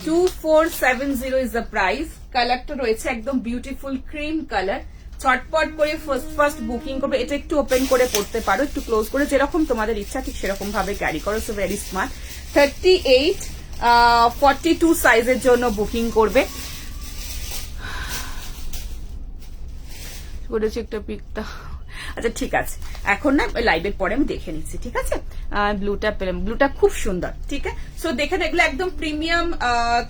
2470 is the price. কালারটা রয়েছে একদম বিউটিফুল ক্রিম কালার। চটপট করে ফার্স্ট বুকিং করবে। এটা একটু ওপেন করে পড়তে পারো, একটু ক্লোজ করে, যেরকম তোমাদের ইচ্ছা ঠিক সেরকম ভাবে ক্যারি করো। So very smart. 38, 42 সাইজের জন্য বুকিং করবে। করেছি একটা পিকটা, আচ্ছা ঠিক আছে, এখন না লাইভের পরে আমি দেখে নিচ্ছি, ঠিক আছে। ব্লুটা পেলাম, ব্লুটা খুব সুন্দর, ঠিক আছে। সো দেখেন, এগুলো একদম প্রিমিয়াম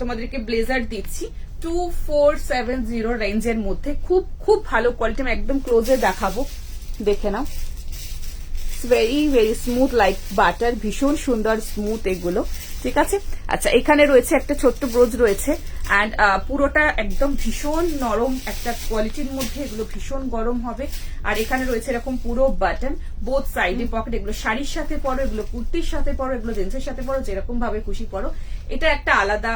তোমাদেরকে ব্লেজার দিচ্ছি 2470 রেঞ্জের মধ্যে, খুব খুব ভালো কোয়ালিটি। আমি একদম ক্লোজে দেখাবো, দেখে নাও। Very very smooth like butter, ভীষণ সুন্দর স্মুথ এগুলো, ঠিক আছে। আচ্ছা, এখানে রয়েছে একটা ছোট্ট ব্রোজ রয়েছে অ্যান্ড পুরোটা একদম ভীষণ নরম একটা কোয়ালিটির মধ্যে, এগুলো ভীষণ গরম হবে। আর এখানে রয়েছে এরকম পুরো বাটন, বোথ সাইডে পকেট। এগুলো শাড়ির সাথে পরো, এগুলো কুর্তির সাথে পরো, এগুলো জেন্টসের সাথে পরো, যেরকম ভাবে খুশি পরো। এটা একটা আলাদা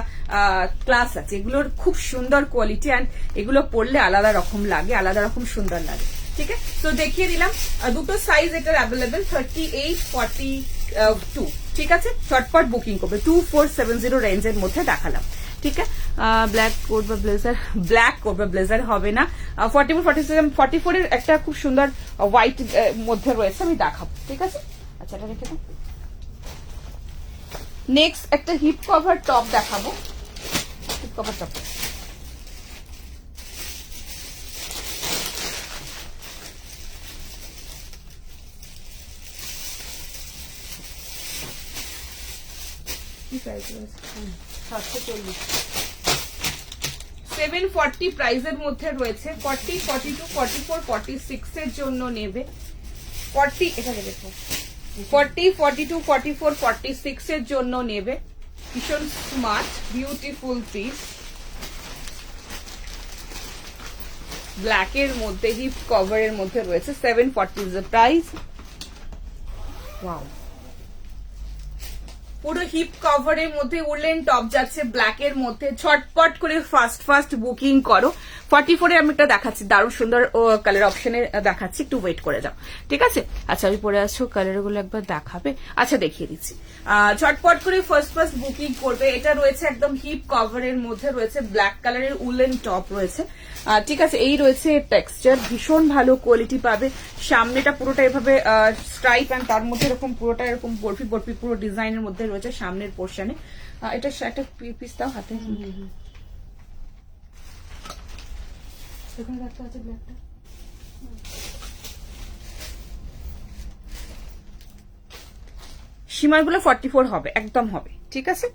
ক্লাস আছে, এগুলোর খুব সুন্দর কোয়ালিটি অ্যান্ড এগুলো পরলে আলাদা রকম লাগে, আলাদা রকম সুন্দর লাগে, ঠিক আছে। তো দেখিয়ে দিলাম দুটো সাইজ এটার অ্যাভেলেবেল, 38, 42, ঠিক আছে। চটপট বুকিং করবে। 2470 রেঞ্জের মধ্যে দেখালাম, ঠিক আছে। ব্ল্যাক কোট বা ব্লেজার, ব্ল্যাক কোট বা ব্লেজার হবে না। 44, 47, 44 এর একটা খুব সুন্দর হোয়াইট মধ্যে রয়েছে, আমি দেখাবো, ঠিক আছে। আচ্ছা, এটা রেখে দাও। নেক্সট একটা হিপ কভার টপ দেখাবো, হিপ কভার টপ। $740 প্রাইজের মধ্যে রয়েছে। 40, 42, 44, 46 এর জন্য নেবে। 40, এখানে দেখো 40, 42, 44, 46 এর জন্য নেবে। ভীষণ স্মার্ট বিউটিফুল পিস, ব্ল্যাক এর মধ্যে হিপ কভারের মধ্যে রয়েছে। 740 ইজ দ্য প্রাইস। ওয়াও, পুরো হিপ কভারের মধ্যে উলেন টপ যাচ্ছে ব্ল্যাক এর মধ্যে। ঝটপট করে ফাস্ট বুকিং করো। 44 এ আমি একটা দেখাচ্ছি, দারুণ সুন্দর কালার অপশনে দেখাচ্ছি, একটু ওয়েট করে যাও, ঠিক আছে? আচ্ছা, আমি পরে আসছো, কালার গুলো একবার দেখাবে। আচ্ছা, দেখিয়ে দিচ্ছি। ঝটপট করে ফার্স্ট বুকিং করবে। এটা রয়েছে একদম হিপ কভারের মধ্যে, রয়েছে ব্ল্যাক কালারের উলেন টপ রয়েছে, ঠিক আছে? এই রয়েছে টেক্সচার, ভীষণ ভালো কোয়ালিটি পাবে। সামনেটা পুরোটা এভাবে স্ট্রাইপ, এন্ড তার মধ্যে এরকম পুরোটা এরকম বরফি পুরো ডিজাইনের মধ্যে রয়েছে সামনের পোর্শনে। এটা একটা পিস দাও হাতে। এখানে রাখতে আছে ব্ল্যাকটা। সীমাগুলো 44 হবে, একদম হবে, ঠিক আছে?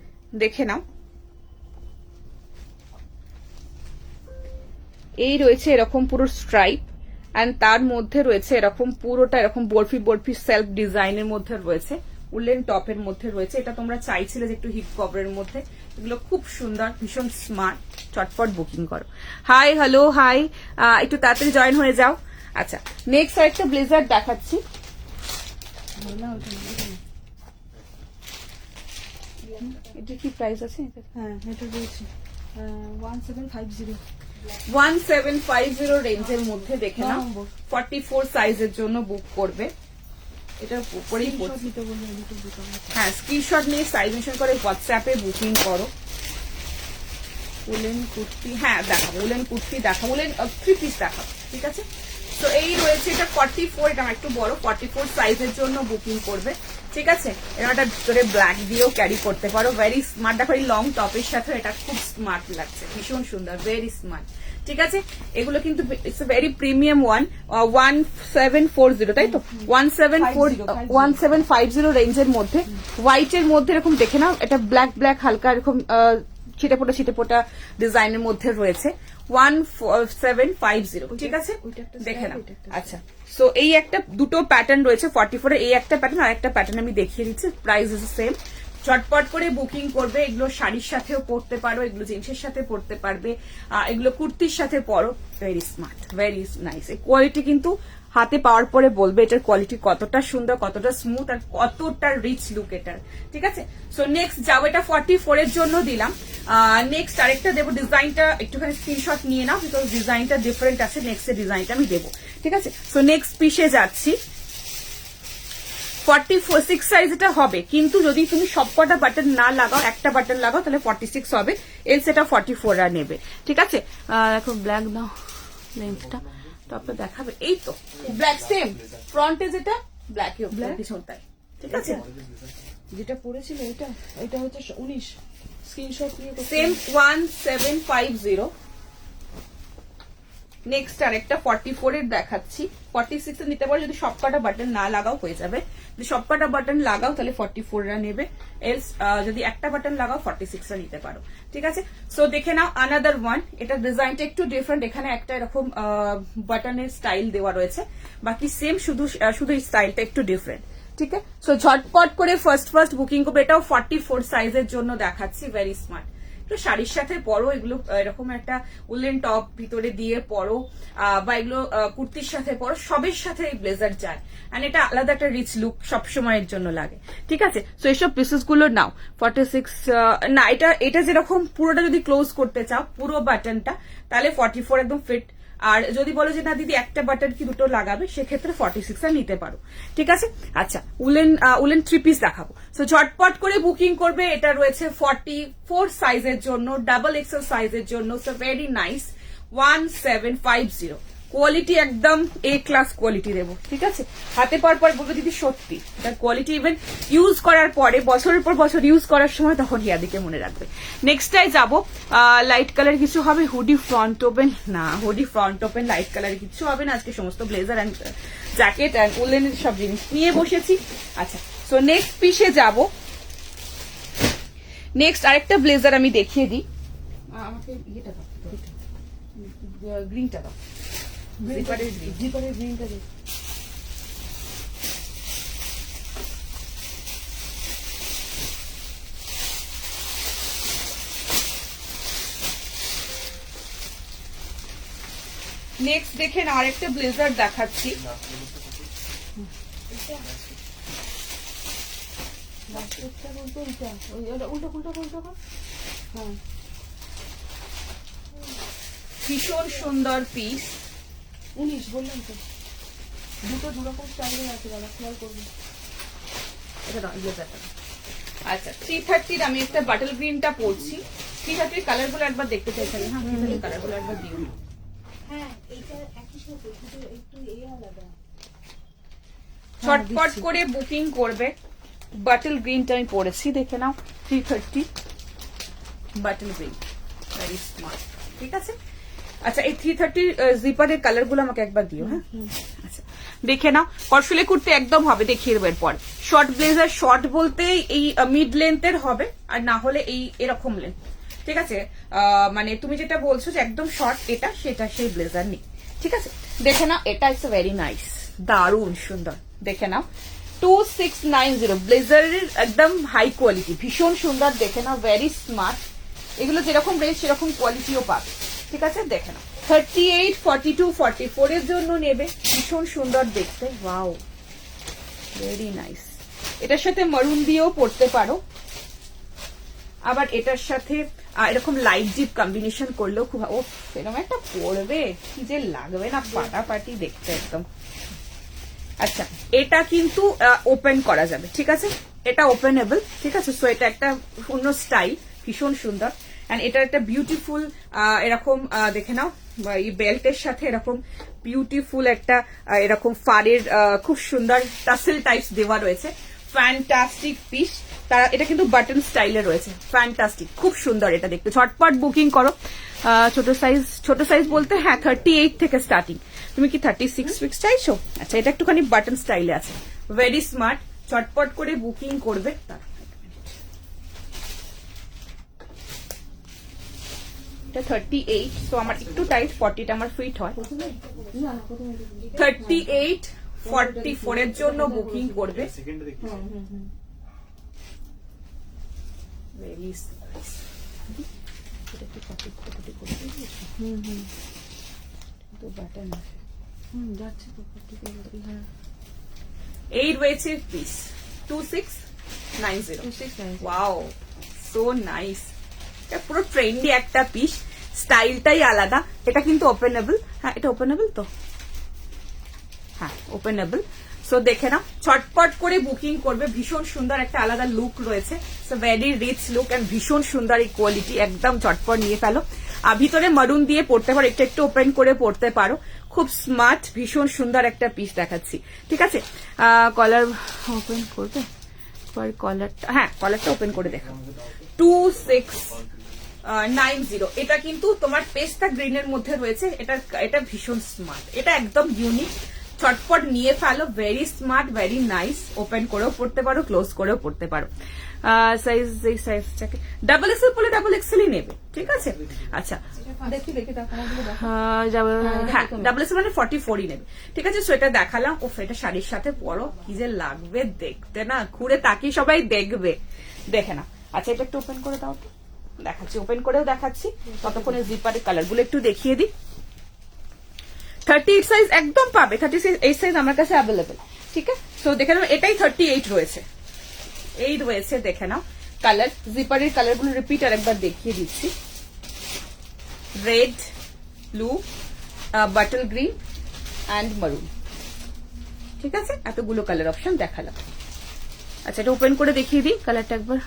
দেখে নাও। এই রয়েছে এরকম পুরো স্ট্রাইপ, এন্ড তার মধ্যে রয়েছে এরকম পুরোটা এরকম বরফি সেলফ ডিজাইনের মধ্যে রয়েছে, উলেন টপের মধ্যে রয়েছে। এটা তোমরা চাইছিলে যে একটু হিপ কভারের মধ্যে, এগুলো খুব সুন্দর, ভীষণ স্মার্ট। চটপট বুকিং করো। হাই, হ্যালো, হাই, একটু তাড়াতাড়ি জয়েন হয়ে যাও। আচ্ছা, নেক্সট আরেকটা ব্লেজার দেখাচ্ছি। এটা কি প্রাইস আছে? হ্যাঁ, এটা রয়েছে 1750। 1750 রেঞ্জের মধ্যে দেখে নাও। 44 সাইজের জন্য বুক করবে। এটার উপরেই হ্যাঁ, স্ক্রিনশট নিয়ে সাইজ মেনশন করে হোয়াটসঅ্যাপে বুকিং করো। উলেন কুর্তি, হ্যাঁ দেখাবো, উলেন কুর্তি দেখাবো, উলেন 3 পিস দেখাবো, ঠিক আছে? তো এই রয়েছে, এটা 44, এটা একটু বড়, 44 সাইজের জন্য বুকিং করবে, ঠিক আছে? এটা ভিতরে ব্ল্যাক দিয়েও ক্যারি করতে পারো, ভেরি স্মার্ট। দেখো এই লং টপের সাথে এটা খুব স্মার্ট লাগছে, ভীষণ সুন্দর, ভেরি স্মার্ট, ঠিক আছে? এগুলো কিন্তু it's a very premium one. 1740, তাই তো? 1750 রেঞ্জের মধ্যে, হোয়াইট এর মধ্যে এরকম দেখে নাও। এটা ব্ল্যাক হালকা এরকম ছিটে পোটা ডিজাইনের মধ্যে রয়েছে। 1750, ঠিক আছে? দেখে নাও। আচ্ছা, সো এই একটা দুটো প্যাটার্ন রয়েছে 44 এর, এই একটা প্যাটার্ন আর একটা প্যাটার্ন আমি দেখিয়ে দিচ্ছি, প্রাইস ইজ সেম। চটপট করে বুকিং করবে। এগুলো শাড়ির সাথেও পরতে পারো, এগুলো জিন্সের সাথে পরতে পারবে, এগুলো কুর্তির সাথে পরো। Very smart, very nice. এই কোয়ালিটি কিন্তু হাতে পাওয়ার পরে বলবে এটার কোয়ালিটি কতটা সুন্দর, কতটা স্মুথ, আর কতটা রিচ লুক এটার, ঠিক আছে? সো নেক্সট যাও, এটা 44 এর জন্য দিলাম। নেক্সট আরেকটা দেবো, ডিজাইনটা একটুখানি স্ক্রিনশট নিয়ে নাও, বিকজ ডিজাইনটা ডিফারেন্ট আছে। নেক্সট এর ডিজাইনটা আমি দেবো, ঠিক আছে? সো নেক্সট পিসে যাচ্ছি। 46 সাইজ এটা হবে, কিন্তু যদি তুমি সবকটা বাটন না লাগাও, একটা বাটন লাগাও, তাহলে 46 হবে, এলস এটা 44 আর নেবে, ঠিক আছে? দেখো ব্ল্যাক দাও, লেন্থটা টপটা দেখাবে। এই তো ব্ল্যাক, সেম ফ্রন্টে যেটা ব্ল্যাক, পিছনটাই, ঠিক আছে? যেটা পড়েছিল এটা হচ্ছে 19, স্ক্রিনশট নিয়ে সেম 1750। নেক্সট আরেকটা 44 এর দেখাচ্ছি। 46 এর নিতে পারো, যদি সবকটা বাটন না লাগাও হয়ে যাবে। যদি সবকটা বাটন লাগাও তাহলে 44 রা নেবে, এলস যদি একটা বাটন লাগাও 46 রা নিতে পারো, ঠিক আছে? সো দেখে নাও আনাদার ওয়ান। এটা ডিজাইনটা একটু ডিফারেন্ট, এখানে একটা এরকম বাটনের স্টাইল দেওয়া রয়েছে, বাকি সেম, শুধু এই স্টাইলটা একটু ডিফারেন্ট, ঠিক আছে? সো ঝটপট করে ফার্স্ট বুকিং করবে। এটাও 44 সাইজের জন্য দেখাচ্ছি, ভেরি স্মার্ট। একটু শাড়ির সাথে পরো, এগুলো এরকম একটা উলেন টপ ভিতরে দিয়ে পরো, বা এগুলো কুর্তির সাথে পরো, সবের সাথে এই ব্লেজার যায়, এন্ড এটা আলাদা একটা রিচ লুক সবসময়ের জন্য লাগে, ঠিক আছে? সো এইসব পিসেস গুলো নাও। 46 না, এটা যেরকম পুরোটা যদি ক্লোজ করতে চাও পুরো বাটনটা, তাহলে 44 একদম ফিট। আর যদি বলো যে না দিদি একটা বাটন কি দুটো লাগাবে, সেক্ষেত্রে 46 আর নিতে পারো, ঠিক আছে? আচ্ছা, উলেন 3 পিস দেখাবো। সো ঝটপট করে বুকিং করবে। এটা রয়েছে 44 সাইজের জন্য, ডাবল এক্সেল সাইজের জন্য। So very nice. 1750, কোয়ালিটি একদম এ ক্লাস কোয়ালিটি দেবো, ঠিক আছে? হাতে পাওয়ার পর বলবো দিদি সত্যি তার কোয়ালিটি, ইভেন ইউজ করার পরে বছরের পর বছর ইউজ করার সময় তখন ইয়াদিকে মনে রাখবে। নেক্সটটাই যাবো, লাইট কালার কিছু হবে, হুডি ফ্রন্ট ওপেন না, hoodie front open light colour কিছু হবে না। আজকে সমস্ত ব্লেজার অ্যান্ড জ্যাকেট অ্যান্ড উলেনের সব জিনিস নিয়ে বসেছি। আচ্ছা, সো নেক্সট পিসে যাব। নেক্সট আরেকটা ব্লেজার আমি দেখিয়ে দিই। আমাকে ইয়েটা দাও, গ্রিনটা দাও, জিপারের গ্রিনটা দাও। নেক্সট দেখেন আরেকটা ব্লেজার দেখাচ্ছি। বাস্কেটটা বলতে এইটা, ওইটা উল্টো উল্টো উল্টো কর। হ্যাঁ, ভীষণ সুন্দর পিস। 19 বললাম তো, দুটো দুরকম স্টাইলের আছে দাদা, খেয়াল করবেন। এটা দাও, ব্লেজারটা। আচ্ছা 330 আমি একটা বাটল গ্রিনটা পরছি। 330 কালার গুলো একবার দেখতে চাইছি। হ্যাঁ 330 কালার গুলো একবার দিও। হ্যাঁ এটা একই সাথে কিন্তু একটু আলাদা। চটপট করে বুকিং করবে। বাটল গ্রিনটা আমি পরেছি, দেখে নাও। 330 বাটল গ্রিন, ভেরি স্মার্ট। ঠিক আছে। আচ্ছা এই 330 জিপারের কালার গুলো আমাকে একবার দিও। হ্যাঁ আচ্ছা দেখে নাও। করসুলে কুর্তি একদম হবে, দেখিয়ে দেবো এরপর। শর্ট ব্লেজার, শর্ট বলতে এই মিড লেন্থের হবে, আর না হলে এই এরকম লেন্থ। ঠিক আছে, মানে তুমি যেটা বলছো যে একদম শর্ট, এটা সেটা সেই ব্লেজার নেই। ঠিক আছে, দেখে নাও। এটা ইটস ভেরি নাইস, দারুণ সুন্দর। দেখে নাও 2690 ব্লেজারের একদম হাই কোয়ালিটি, ভীষণ সুন্দর। দেখে নাও, ভেরি স্মার্ট। এগুলো যেরকম রেঞ্জ সেরকম কোয়ালিটিও পাবে। ঠিক আছে, দেখে নাও। 38, 42, 44 এর জন্য নেবে, ভীষণ সুন্দর দেখতে। Wow, very nice. এটার সাথে মারুন দিয়েও পড়তে পারো, আবার এটার সাথে এরকম লাইট ডিপ কম্বিনেশন করলেও খুব। ও এরকম একটা পড়বে, কি যে লাগবে না, ফাটাফাটি দেখতে একদম। আচ্ছা এটা কিন্তু ওপেন করা যাবে। ঠিক আছে, এটা ওপেনেবল। ঠিক আছে, সো এটা একটা অন্য স্টাইল, ভীষণ সুন্দর। এন্ড এটা একটা বিউটিফুল এরকম দেখে নাও, এই বেল্টের সাথে এরকম বিউটিফুল একটা এরকম ফারের খুব সুন্দর টাসেল টাইপস দেওয়া রয়েছে। Fantastic piece. তারা এটা কিন্তু বাটন স্টাইলে রয়েছে, ফ্যান্টাস্টিক, খুব সুন্দর এটা দেখতে। ঝটপট বুকিং করো। ছোট সাইজ বলতে হ্যাঁ 38 থেকে স্টার্টিং। তুমি কি 36 চাইছো? আচ্ছা এটা একটুখানি বাটন স্টাইলে আছে, ভেরি স্মার্ট। চটপট করে বুকিং করবে। এটা 38, তো আমার একটু টাইট, 40টা আমার ফিট হয়। 38, 44 এর জন্য বুকিং করবে। Very nice. এটা কি 40 করে দিয়েছি? তো বাটন আছে। যাচ্ছে তো 40 হ্যাঁ। এই রয়েছে পিস 2690। 2690। Wow, so nice. এটা পুরো ট্রেন্ডি একটা পিস, স্টাইলটাই আলাদা। এটা কিন্তু ওপেনেবল। হ্যাঁ এটা ওপেনেবল তো, হ্যাঁ ওপেনেবল। সো দেখে নাও, ছটপট করে বুকিং করবে। ভীষণ সুন্দর একটা আলাদা লুক রয়েছে, so very rich look and ভীষণ সুন্দর এই কোয়ালিটি। একদম চটপট নিয়ে ফেলো। আর ভিতরে মারুন দিয়ে পড়তে পারো, একটু একটু ওপেন করে পড়তে পারো। খুব স্মার্ট, ভীষণ সুন্দর একটা পিস দেখাচ্ছি। ঠিক আছে, কলার ওপেন করবে, কলারটা, হ্যাঁ কলারটা ওপেন করে দেখো। 2690। এটা কিন্তু তোমার পেস্তা গ্রিনের মধ্যে রয়েছে। এটা ভীষণ স্মার্ট, এটা একদম ইউনিক। চটপট নিয়ে ফেলো, very smart, very nice. Open করেও পড়তে পারো, ক্লোজ করেও পড়তে পারো। সাইজ, এই সাইজটাকে ডাবল এক্সেল বলে ডাবল এক্সেলই নেবে। ঠিক আছে, আচ্ছা দেখি দেখো আমাগুলো দেখো। হ্যাঁ ডাবল এক্সেল মানে 44ই নেবে। ঠিক আছে, সো এটা দেখালাম। ও এটা শাড়ির সাথে পরো, কি যে লাগবে দেখতে না, ঘুরে তাকিয়ে সবাই দেখবে। দেখে না। আচ্ছা এটা একটু ওপেন করে দাও তো, দেখাচ্ছি, ওপেন করেও দেখাচ্ছি। ততক্ষণে জিপারের কালার গুলো একটু দেখিয়ে দিই। 38 সাইজ একদম পাবে, 38 সাইজ আমার কাছে অ্যাভেলেবেল। ঠিক আছে, সো দেখে নাও, এটাই 38 রয়েছে। এই রয়েছে, দেখে নাও কালার। জিপারের কালার গুলো রিপিট আর একবার দেখিয়ে দিচ্ছি। Red, blue, bottle green and মারুন। ঠিক আছে, এতগুলো কালার অপশন দেখালাম। আচ্ছা এটা ওপেন করে দেখিয়ে দিই, কালারটা একবার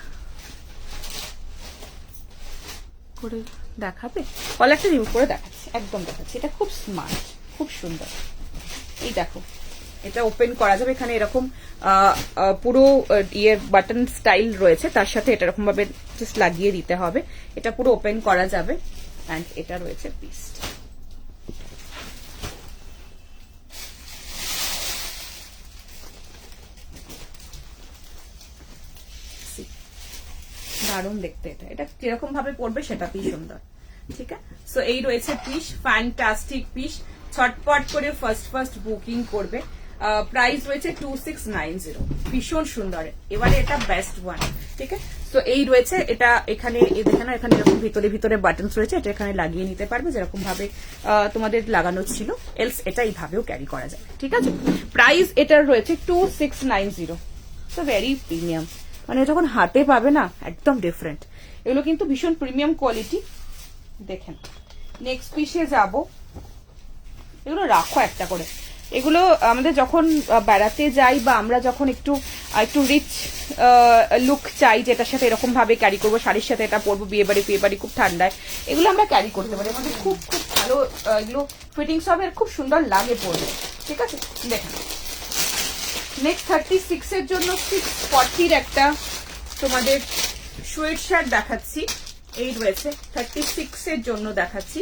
করে দেখাবে। কলারটা রিমুভ করে দেখাচ্ছি, একদম দেখাচ্ছি। এটা খুব স্মার্ট, খুব সুন্দর। এই দেখো, এটা ওপেন করা যাবে। এখানে এরকম পুরো ইয়ের বাটন স্টাইল রয়েছে, তার সাথে এটা এরকম ভাবে জাস্ট লাগিয়ে দিতে হবে। এটা পুরো ওপেন করা যাবে। এন্ড এটা রয়েছে পিস। দারুণ দেখতে। এটা কিরকম ভাবে পড়বে সেটাতেই সুন্দর। ঠিক আছে, সো এই রয়েছে পিস, ফ্যান্টাস্টিক পিস। ছটপট করে ফার্স্ট বুকিং করবে। প্রাইস রয়েছে 2690, ভীষণ সুন্দর। এবারে এটা বেস্ট ওয়ান। ঠিক আছে, সো তো এই রয়েছে এটা, এখানে দেখেন এখানে এরকম ভিতরে ভিতরে বাটনস রয়েছে, এটা এখানে লাগিয়ে নিতে পারবে যেরকম ভাবে তোমাদের লাগানো ছিল, এলস এটা এইভাবেও ক্যারি করা যাবে। ঠিক আছে, প্রাইস এটার রয়েছে 2690। তো ভেরি প্রিমিয়াম, মানে যখন হাতে পাবে না একদম ডিফারেন্ট। এগুলো কিন্তু ভীষণ প্রিমিয়াম কোয়ালিটি। দেখেন নেক্সট পিসে যাব, এগুলো রাখো একটা করে। এগুলো আমাদের যখন বেড়াতে যাই বা আমরা যখন একটু একটু রিচ লুক চাই, যেটার সাথে এরকম ভাবে ক্যারি করবো, শাড়ির সাথে এটা পরবো, বিয়ে বাড়ি খুব ঠান্ডায়, এগুলো আমরা ক্যারি করতে পারি। আমাদের খুব খুব ভালো এগুলো ফিটিংস হবে, খুব সুন্দর লাগে পরবে। ঠিক আছে, দেখেন নেক্সট 36 এর জন্য 640 একটা তোমাদের সোয়েট শার্ট দেখাচ্ছি। এই রয়েছে 36 এর জন্য দেখাচ্ছি।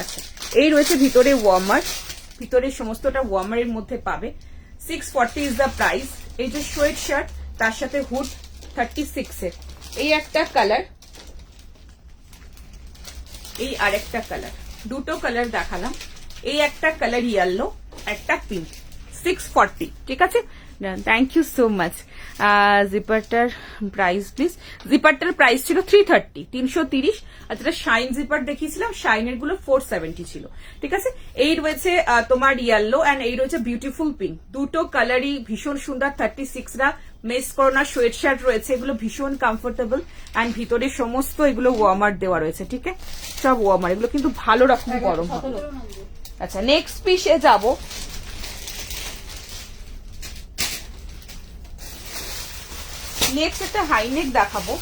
আচ্ছা, এই রয়েছে ভিতরে ওয়ার্মার, ভিতরে সমস্তটা ওয়ার্মারের মধ্যে পাবে। 640 ইজ দ্য প্রাইস। এই যে সোয়েট শার্ট, তার সাথে হুড 36 এর। এই একটা কালার, এই আরেকটা কালার, দুটো কালার দেখালাম। এই একটা কালার ইয়েলো, একটা পিঙ্ক। 640। ঠিক আছে, থ্যাংক ইউ সো মাচ। জিপারটার প্রাইস প্লিজ। জিপারটার প্রাইস ছিল 330, 330। আর যেটা শাইন জিপার দেখিয়েছিলাম, শাইনের গুলো 470 ছিল। ঠিক আছে, এই রয়েছে তোমার ইয়েলো অ্যান্ড এই রয়েছে বিউটিফুল পিঙ্ক। দুটো কালারই ভীষণ সুন্দর। 36রা মেস করোনা সোয়েট শার্ট রয়েছে, এগুলো ভীষণ কমফোর্টেবল অ্যান্ড ভিতরে সমস্ত এগুলো ওয়ার্মার দেওয়া রয়েছে। ঠিক আছে, সব ওয়ার্মার, এগুলো কিন্তু ভালো রকম গরম হবে। আচ্ছা, নেক্সট পিসে যাবো। নেক্সট একটা হাইনেক দেখাবো।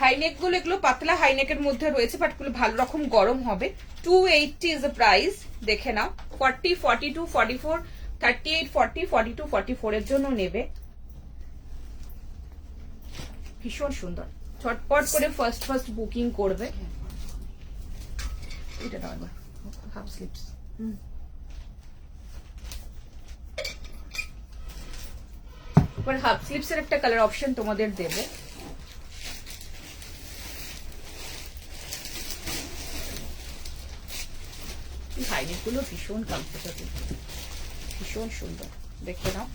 হাইনেক গুলো এগুলো পাতলা হাইনেকের মধ্যে রয়েছে, বাট গুলো ভালো রকম গরম হবে। 280 ইজ দ্য প্রাইস। দেখে নাও, 40, 42, 44, 38, 40, 42, 44 এর জন্য নেবে। ভীষণ সুন্দর, ছটপট করে ফার্স্ট বুকিং করবে। এটা দাও একবার, হাফ স্লিপস। এবার হাফ স্লিপস এর একটা কালার অপশন তোমাদের দেবো। হাইনেক গুলো ভীষণ কমফোর্টেবল, ভীষণ সুন্দর। দেখে নাও,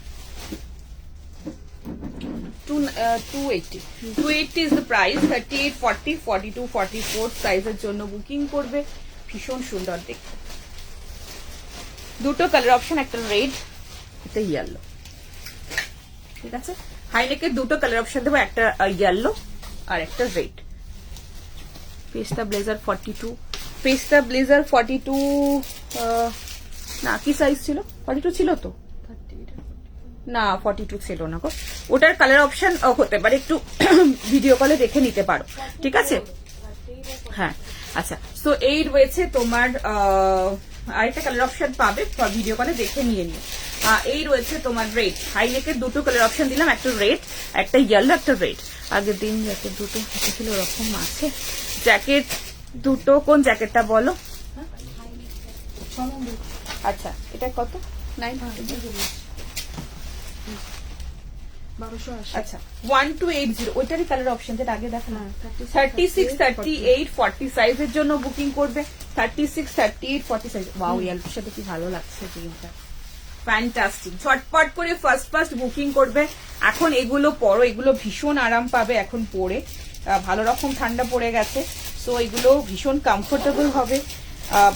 280 is the price. 38, 40, 42, 44 সাইজের জন্য বুকিং করবে। ভীষণ সুন্দর দেখতে। দুটো কালার অপশন, একটা রেড, একটা ইয়েলো। ঠিক আছে, হাইনেকের দুটো কালার অপশন দেবো, একটা ইয়েলো আর একটা রেড। পেস্তা ব্লেজার 42, পেস্তা ব্লেজার 42 না, কি সাইজ ছিল? 42 ছিল তো না, 42 ছিল না গো। ওটার কালার অপশন হতে পারে, একটু ভিডিও কলে দেখে নিতে পারো। ঠিক আছে, হ্যাঁ। আচ্ছা, সো এই রয়েছে তোমার আরেকটা কালার অপশন পাবে, ভিডিও কলে দেখে নিয়ে নিও। এই রয়েছে তোমার রেড। হাইনেকের দুটো কালার অপশন দিলাম, একটা রেড, একটা ইয়েলো, একটা রেড। আগের দিন জ্যাকেট দুটো ছিল ওরকম আছে। জ্যাকেট দুটো, কোন জ্যাকেটটা বলো? আচ্ছা, এটা কত? 900। আচ্ছা, 1280। ওইটারই কালার অপশন যেটা আগে দেখো না। 36, 38, 40 সাইজের জন্য বুকিং করবে। 36, 38, 40 সাইজ। ওয়াও, এলটার সাথে কি ভালো লাগছে জিনটা, ফ্যান্টাস্টিক। ঝটপট করে ফার্স্ট বুকিং করবে। এখন এগুলো পরো, এগুলো ভীষণ আরাম পাবে এখন পরে। ভালো রকম ঠান্ডা পড়ে গেছে, সো এগুলো ভীষণ কমফোর্টেবল হবে।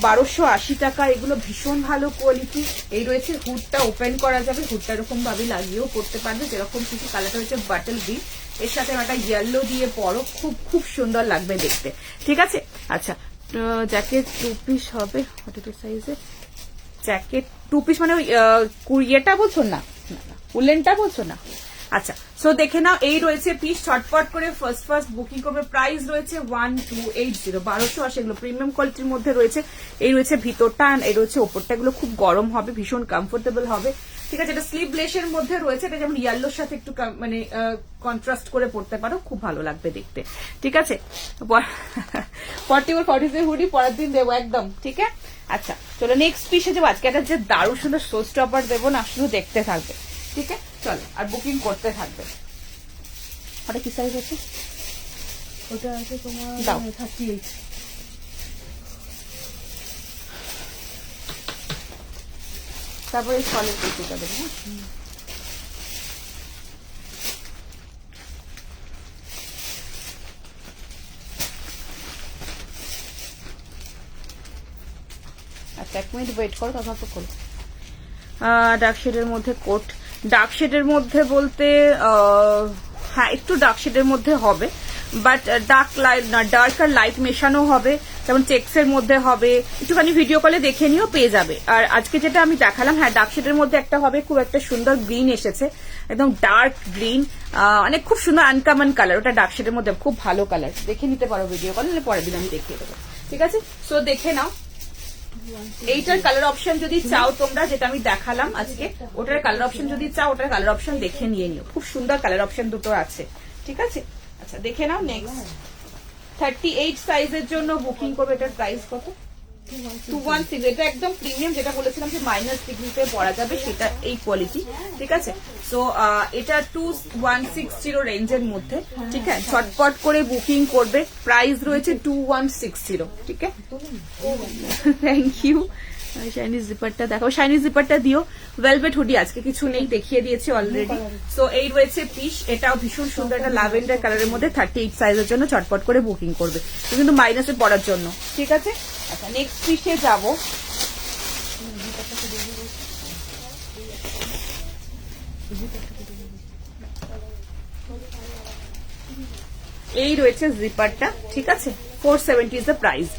1280 টাকা। এগুলো ভীষণ ভালো কোয়ালিটি। এই রয়েছে হুডটা ওপেন করা যাবে, হুডটা এরকম ভাবে লাগিয়েও করতে পারবে, যেরকম কিছু কালারটা হচ্ছে বাটল গ্রিন, এর সাথে একটা ইয়েলো দিয়ে পরো, খুব খুব সুন্দর লাগবে দেখতে। ঠিক আছে, আচ্ছা, জ্যাকেট 2 পিস হবে 42 সাইজে। জ্যাকেট 2 পিস মানে ইয়েটা বলছো না, উলেনটা বলছো না? আচ্ছা, সো দেখে নাও, এই রয়েছে পিস। ছটপট করে ফার্স্ট বুকিং করবে। প্রাইস রয়েছে 1280, 1280। এগুলো প্রিমিয়াম কোয়ালিটির মধ্যে রয়েছে। এই রয়েছে ভিতরটা, এই রয়েছে ওপরটা। এগুলো খুব গরম হবে, ভীষণ কমফোর্টেবল হবে। ঠিক আছে, এটা স্লিভলেসের মধ্যে রয়েছে। এটা যেমন ইয়েলোর সাথে একটু মানে কন্ট্রাস্ট করে পড়তে পারো, খুব ভালো লাগবে দেখতে। ঠিক আছে, 44, 43 হুডি পরের দিন দেবো একদম। ঠিক আছে, আচ্ছা চলো নেক্সট পিসে যাবো। আজকে একটা যে দারুণ সুন্দর শো স্টপার দেবো না, শুধু দেখতে থাকবে। ঠিক আছে, চলো আর বুকিং করতে থাকবে। ওটা কি সাইজ আছে? ওটা আছে তোমার 38। তারপরে সলিড কুর্তিটা দেখো। আচ্ছা, 1 মিনিট ওয়েট করো, তখন তো করো। ডার্ক শেডের মধ্যে কোট, ডার্ক শেডের মধ্যে বলতে হ্যাঁ একটু ডার্ক শেডের মধ্যে হবে, বাট ডার্ক লাইট না, ডার্ক আর লাইট মেশানো হবে, যেমন চেক্সের মধ্যে হবে। একটুখানি ভিডিও কলে দেখে নিও, পেয়ে যাবে। আর আজকে যেটা আমি দেখালাম, হ্যাঁ ডার্ক শেডের মধ্যে একটা হবে, খুব একটা সুন্দর গ্রিন এসেছে, একদম ডার্ক গ্রিন, অনেক খুব সুন্দর আনকমন কালার। ওটা ডার্ক শেডের মধ্যে খুব ভালো কালার, দেখে নিতে পারো ভিডিও কলে, পরের দিন আমি দেখিয়ে দেবো। ঠিক আছে, সো দেখে নাও। এইটার কালার অপশন যদি চাও তোমরা, যেটা আমি দেখালাম আজকে, ওটার কালার অপশন যদি চাও, ওটার কালার অপশন দেখে নিয়ে নিও। খুব সুন্দর কালার অপশন দুটো আছে। ঠিক আছে, আচ্ছা দেখে নাও। নেক্সট 38 সাইজের জন্য বুকিং করবে। এটার প্রাইস কত? 216। এটা একদম প্রিমিয়াম, যেটা বলেছিলাম যে মাইনাস ডিগ্রিতে পরা যাবে, সেটা এই কোয়ালিটি। ঠিক আছে, সো এটা 2160 রেঞ্জের মধ্যে। ঠিক আছে, ছটপট করে বুকিং করবে। প্রাইস রয়েছে 2160। ঠিক আছে, থ্যাংক ইউ। শাইনি জিপারটা দেখো, শাইনি জিপারটা দিও। ভেলভেট হুডি আজকে কিছু নেই, দেখিয়ে দিয়েছি অলরেডি। সো এই রয়েছে পিস, এটাও ভীষণ সুন্দর, একটা ল্যাভেন্ডার কালারের মধ্যে 38 সাইজের জন্য ছটপট করে বুকিং করবে, কিন্তু মাইনাসে পড়ার জন্য। ঠিক আছে, আচ্ছা নেক্সট পিসে যাবো। এই রয়েছে জিপারটা। ঠিক আছে, 470 ইজ দ্য প্রাইস।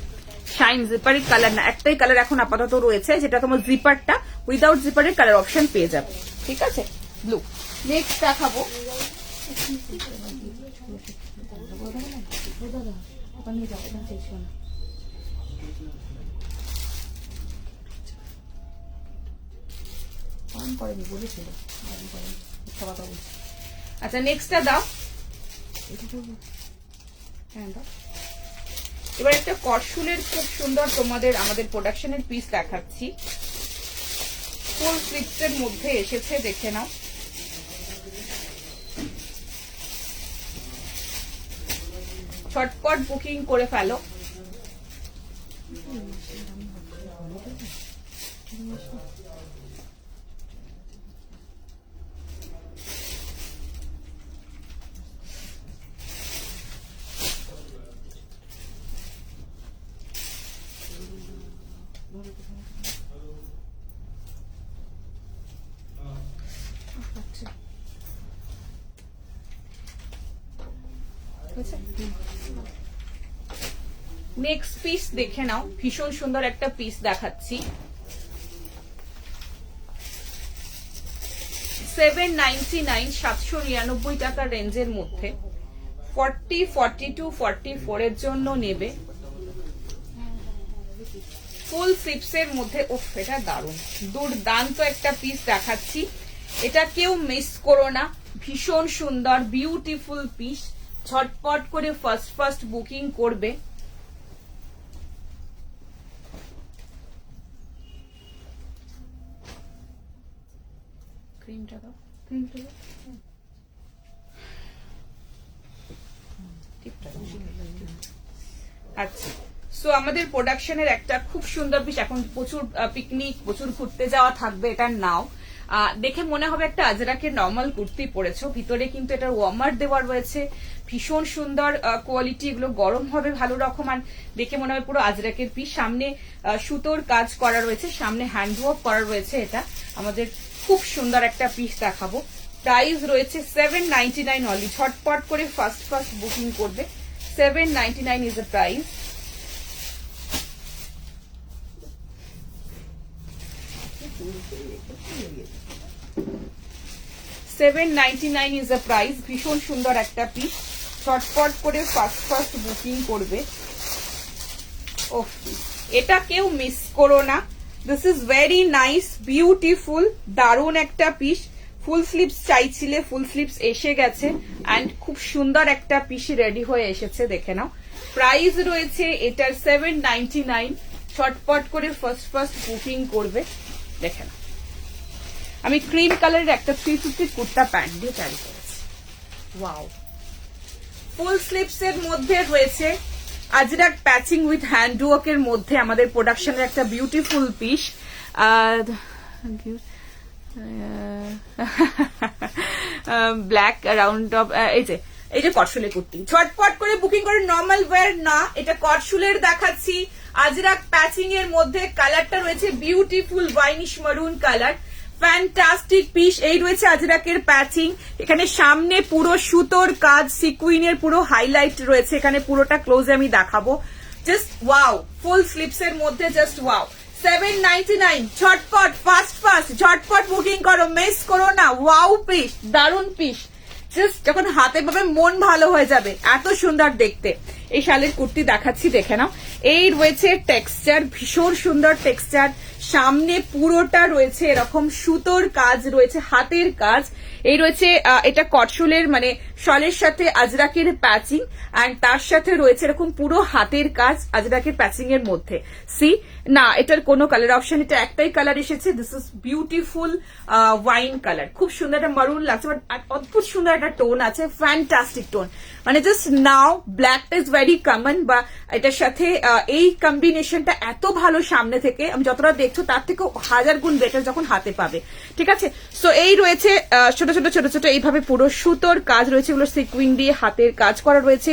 শাইন জিপারের কালার না, একটাই কালার এখন আপাতত রয়েছে, যেটা তোমার জিপারটা উইদাউট জিপারের কালার অপশন পেয়ে যাবে। ঠিক আছে, ব্লু। নেক্সট দেখাবো, আচ্ছা নেক্সটটা দাও। হ্যাঁ দাও। এবার একটা করসুলের খুব সুন্দর তোমাদের আমাদের প্রোডাকশনের পিস দেখাচ্ছি, ফুল স্লিভস এর মধ্যে এসেছে, দেখে নাও। ছটপট বুকিং করে ফেলো। নেক্সট পিস দেখে নাও, ভীষণ সুন্দর একটা পিস দেখাচ্ছি। 799 799 টাকা রেঞ্জের মধ্যে 40, 42, 44 এর জন্য নেবে। ফুল স্লিভস এর মধ্যে, ওফ এটা দারুণ, দুর্দান্ত একটা পিস দেখাচ্ছি। এটা কেউ মিস করো না, ভীষণ সুন্দর বিউটিফুল পিস। ঝটপট করে ফার্স্ট বুকিং করবে। ক্রিমটা দাও, ক্রিমটা দাও। আচ্ছা, সো আমাদের প্রোডাকশনের একটা খুব সুন্দর পিস। এখন প্রচুর পিকনিক, প্রচুর ঘুরতে যাওয়া থাকবে, এটা নাও। দেখে মনে হবে একটা আজরাকের নর্মাল কুর্তি পরেছো, ভিতরে কিন্তু এটার ওয়ার্মার দেওয়া রয়েছে, ভীষণ সুন্দর কোয়ালিটি। এগুলো গরম হবে ভালো রকম, আর দেখে মনে হবে পুরো আজরাকের পিস। সামনে সুতোর কাজ করা রয়েছে, সামনে হ্যান্ডওয়ার্ক করা রয়েছে। এটা আমাদের খুব সুন্দর একটা পিস দেখাবো। প্রাইস রয়েছে 799 অনলি। ঝটপট করে ফার্স্ট বুকিং করবে। 799 is the price. $799 is the price. ভীষণ সুন্দর একটা পিস, ঝটপট করে ফার্স্ট বুকিং করবে। ওহ, এটা কেউ মিস করো না। This is very nice, beautiful, দারুণ একটা পিস। ফুল স্লিভস চাইছিলে, ফুল স্লিভস এসে গেছে, অ্যান্ড খুব সুন্দর একটা পিস রেডি হয়ে এসেছে, দেখে নাও। প্রাইস রয়েছে এটার 799। ঝটপট করে ফার্স্ট বুকিং করবে, দেখে নাও। আমি ক্রিম কালারের একটা 350 কুর্তা প্যান্ট দিয়ে ক্যারি করেছি। ওয়াও, ফুল স্লিভস এর মধ্যে রয়েছে আজরাক প্যাচিং উইথ হ্যান্ডওয়ার্ক এর মধ্যে আমাদের প্রোডাকশনের একটা beautiful piece. Black round of, এই যে কটশুলের কুর্তি, ঝটপট করে বুকিং করে। নর্মাল ওয়্যার না, এটা কটশুলের দেখাচ্ছি, আজরাক প্যাচিং এর মধ্যে। কালারটা রয়েছে বিউটিফুল ওয়াইনিশ মারুন কালার, ফ্যান্টাস্টিক পিস। এই রয়েছে আজরাকের প্যাচিং, এখানে সামনে পুরো সুতোর কাজ, সিকুইনের পুরো হাইলাইট রয়েছে, এখানে পুরোটা ক্লোজে আমি দেখাবো। জাস্ট ওয়াও, ফুল স্লিপস এর মধ্যে, জাস্ট ওয়াও। 799, ঝটপট ফাস্ট ঝটপট বুকিং করো, মিস করো না। ওয়াও পিস, দারুন পিস, জাস্ট যখন হাতে পাবে মন ভালো হয়ে যাবে, এত সুন্দর দেখতে। এই শালের কুর্তি দেখাচ্ছি, দেখে নাও। এই রয়েছে টেক্সচার, ভীষণ সুন্দর টেক্সচার, সামনে পুরোটা রয়েছে এরকম সুতোর কাজ রয়েছে, হাতের কাজ। এই রয়েছে এটা কটশুলের মানে শলের সাথে আজরাকের প্যাচিং, অ্যান্ড তার সাথে রয়েছে এরকম পুরো হাতের কাজ আজরাকের প্যাচিং এর মধ্যে। সি না, এটার কোনো কালার অপশন, এটা একটাই কালার এসেছে। This is beautiful wine colour, খুব সুন্দর একটা মারুন লাগছে, বাট অদ্ভুত সুন্দর একটা টোন আছে, ফ্যান্টাস্টিক টোন। মানে জাস্ট নাও ব্ল্যাকটা ইজ ভেরি কমন, বা এটার সাথে এই কম্বিনেশনটা এত ভালো সামনে থেকে, আমি যতটা দেখছো তার থেকে 1000 গুণ বেটার যখন হাতে পাবে, ঠিক আছে। সো এই রয়েছে ছোট ছোট ছোট ছোট এইভাবে পুরো সুতোর কাজ রয়েছে, এগুলো সিকুইন দিয়ে হাতের কাজ করা রয়েছে।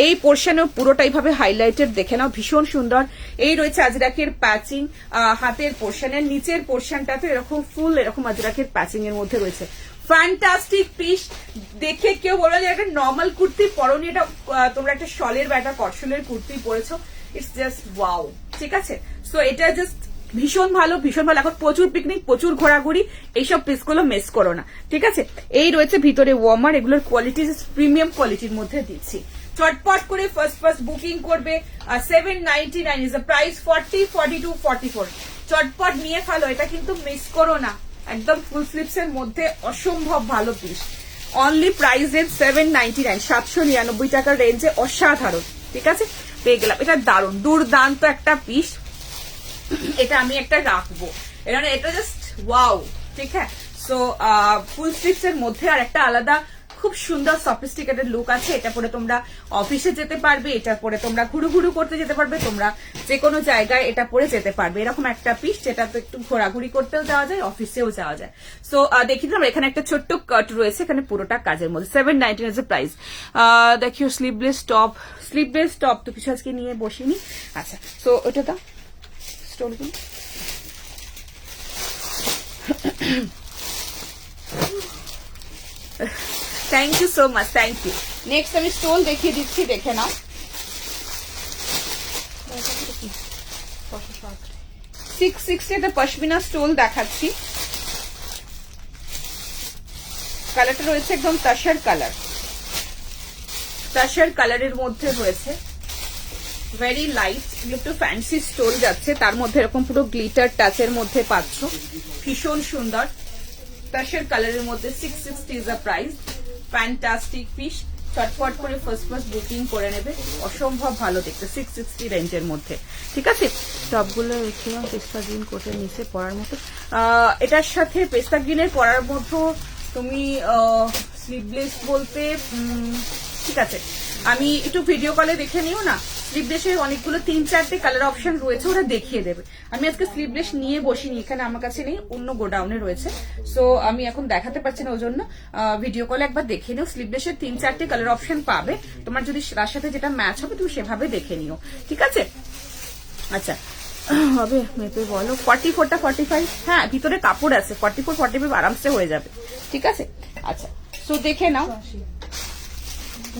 এই পোর্শনেও পুরোটা এইভাবে হাইলাইটেড, দেখে নাও, ভীষণ সুন্দর। এই রয়েছে আজরাকের প্যাচিং, হাতের পোর্শনের নিচের পোর্শনটাতে এরকম ফুল এরকম আজরাকের প্যাচিং এর মধ্যে রয়েছে। ফ্যান্টাস্টিক পিস, দেখে কেউ বলো যে একটা নর্মাল কুর্তি পরনি, এটা তোমরা একটা শলের বা একটা কটশুলের কুর্তি পরেছো, ইটস জাস্ট ওয়াও, ঠিক আছে। সো এটা জাস্ট ভীষণ ভালো, ভীষণ ভালো। এখন প্রচুর পিকনিক, প্রচুর ঘোরাঘুরি, এইসব পিসগুলো মিস করো না, ঠিক আছে। এই রয়েছে ভিতরে ওয়ার্মার, এগুলোর কোয়ালিটি প্রিমিয়াম কোয়ালিটির মধ্যে দিচ্ছি। চটপট করে ফার্স্ট বুকিং করবে। 799 ইজ দ্য প্রাইস, 40, 42, 44। চটপট নিয়ে ফেলো, এটা কিন্তু মিস করো না। একদম ফুল স্লিপস এর মধ্যে অসম্ভব ভালো পিস। অনলি প্রাইস এর 799, 799 টাকার রেঞ্জে, অসাধারণ, ঠিক আছে, পেয়ে গেলাম। এটা দারুণ দুর্দান্ত একটা পিস, এটা আমি একটা রাখবো, এটা জাস্ট ওয়াও, ঠিক আছে। সো ফুল স্লিপস এর মধ্যে আর একটা আলাদা খুব সুন্দর সফিস্টিকেটেড লুক আছে। এটা পরে তোমরা অফিসে যেতে পারবে, এটা পরে তোমরা ঘুরু করতে যেতে পারবে, তোমরা যে কোনো জায়গায় এটা পরে যেতে পারবে। এরকম একটা পিস, যেটা তো একটু ঘোরাঘুরি করতেও যাওয়া যায়, অফিসেও যাওয়া যায়। সো দেখি দিলাম, এখানে একটা ছোট্ট কাট রয়েছে, এখানে পুরোটা কাজের মধ্যে। 799 এর প্রাইস। দেখিও স্লিভলেস টপ তো কিছু আজকে নিয়ে বসিনি। আচ্ছা, সো ওটা দাও স্টোনগুলো। Thank you so much, thank you. Next আমি স্টোল দেখিয়ে দিচ্ছি, দেখে নাও। 660 পশমিনা স্টোল দেখাচ্ছি। কালারটা রয়েছে একদম তাসার কালার, তাসার কালারের মধ্যে রয়েছে, ভেরি লাইট, একটু ফ্যান্সি স্টোল যাচ্ছে, তার মধ্যে এরকম পুরো গ্লিটার টাচের মধ্যে পাচ্ছ, ভীষণ সুন্দর। তাসার কালারের মধ্যে 660 is the price. Fantastic piece, চটপট করে ফার্স্ট বুকিং করে নেবে, অসম্ভব ভালো দেখতে, 660 রেঞ্জের মধ্যে, ঠিক আছে। টপগুলো রেখেলাম পেস্তা গ্রিন কোটের নিচে পরার মতো। এটার সাথে পেস্তা গ্রিনের পরার মতো তুমি স্লিভলেস বলতে, ঠিক আছে, আমি একটু ভিডিও কলে দেখে নিও না। স্লিভলেসের অনেকগুলো 3-4টে কালার অপশন রয়েছে, ওরা দেখিয়ে দেবে। আমি আজকে স্লিভলেস নিয়ে বসিনি, এখানে আমার কাছে নেই, অন্য গোডাউনে রয়েছে। সো আমি এখন দেখাতে পারছি না, ওই জন্য ভিডিও কলে একবার দেখে নিও। স্লিভলেসের 3-4টে কালার অপশন পাবে, তোমার যদি তার সাথে যেটা ম্যাচ হবে তুমি সেভাবে দেখে নিও, ঠিক আছে। আচ্ছা, হবে মেপে বলো। 44টা 45, হ্যাঁ ভিতরে কাপড় আছে, 44, 45 আরামসে হয়ে যাবে, ঠিক আছে। আচ্ছা, সো দেখে নাও।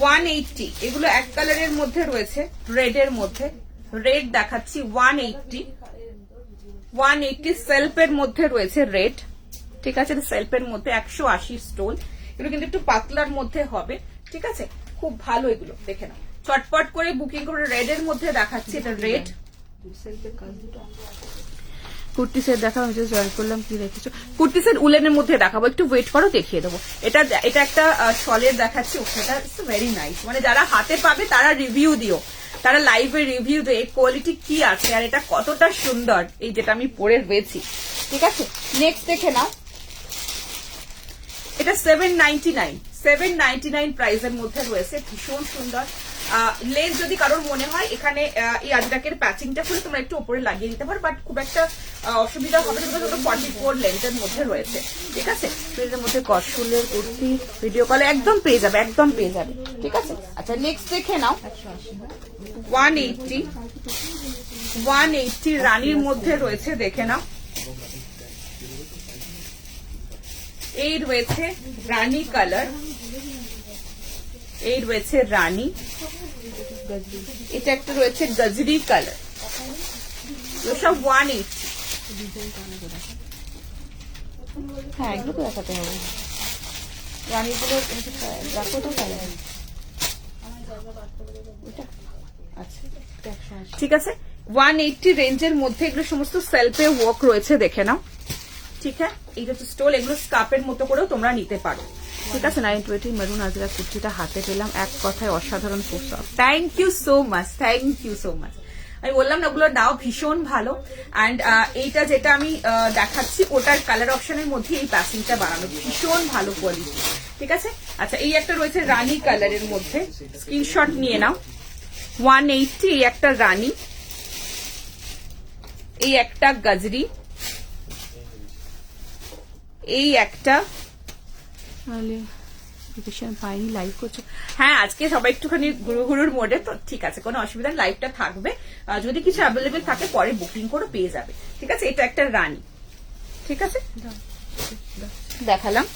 180, এগুলো এক কালারের মধ্যে রয়েছে, রেড এর মধ্যে, রেড দেখাচ্ছি। 180 সেলফের মধ্যে রয়েছে রেড, ঠিক আছে। সেলফের মধ্যে 180 স্টোন, এগুলো কিন্তু একটু পাতলার মধ্যে হবে, ঠিক আছে, খুব ভালো এগুলো, দেখে নাও। চটপট করে বুকিং করে। রেড এর মধ্যে দেখাচ্ছি, এটা রেড। কুর্তি সেট দেখাবো, আমি জয়েন করলাম, কি রেখেছো? কুর্তি সেট উলেনের মধ্যে দেখাবো, একটু ওয়েট করো, দেখিয়ে দেবো। এটা একটা শলের দেখাচ্ছি, ওটা ভেরি নাইস, মানে যারা হাতে পাবে তারা রিভিউ দিও, তারা লাইভে রিভিউ দিও, এই কোয়ালিটি কি আছে আর এটা কতটা সুন্দর, এই যেটা আমি পরে রয়েছি, ঠিক আছে। নেক্সট দেখে নাও, এটা 799 প্রাইসের মধ্যে রয়েছে, ভীষণ সুন্দর। লেস যদি কারোর মনে হয় এখানে এই আজরাকের প্যাচিংটা খুলে তোমরা একটু উপরে লাগিয়ে দিতে পারো, বাট খুব একটা অসুবিধা হবে না, 44 লেন্থের মধ্যে রয়েছে। ঠিক আছে, এর মধ্যে কসুলের কুর্তি ভিডিও কলে একদম পেয়ে যাবে, একদম পেয়ে যাবে। ঠিক আছে, আচ্ছা নেক্সট দেখে নাও 180 রানীর মধ্যে রয়েছে, দেখে নাও। এই রয়েছে রানী কালার, এই রয়েছে রানী, এটা একটা রয়েছে গজরি কালার, সব 180। হ্যাঁ এগুলো তো দেখাতে হবে, রানীগুলো দেখো তো কালার। আচ্ছা ঠিক আছে, 180 রেঞ্জের মধ্যে এগুলো সমস্ত সেলফে ওয়ার্ক রয়েছে, দেখে নাও। ঠিক আছে, এইটা তো স্টোল, এগুলো স্কার্পের মতো করেও তোমরা নিতে পারো। ঠিক আছে, 920 মেরুন আজরা কুর্তিটা হাতে পেলাম, এক কথায় অসাধারণ খুব soft. Thank you so much, thank you so much. আমি বললাম না ওগুলোর দাও ভীষণ ভালো। অ্যান্ড এইটা যেটা আমি দেখাচ্ছি ওটার কালার অপশনের মধ্যে এই প্যাকিংটা বানানো, ভীষণ ভালো কোয়ালিটি। ঠিক আছে, আচ্ছা এই একটা রয়েছে রানী কালারের মধ্যে, স্ক্রিনশট নিয়ে নাও। 180, এই একটা রানী, এই একটা গজরি, এই একটা পাইনি লাইভ করছো। হ্যাঁ আজকে সবাই একটুখানি ঘুরুর মোডে, তো ঠিক আছে কোনো অসুবিধা, লাইভটা থাকবে, যদি কিছু অ্যাভেলেবেল থাকে পরে বুকিং করে পেয়ে যাবে। ঠিক আছে, এটা একটা রানী। ঠিক আছে, দেখালাম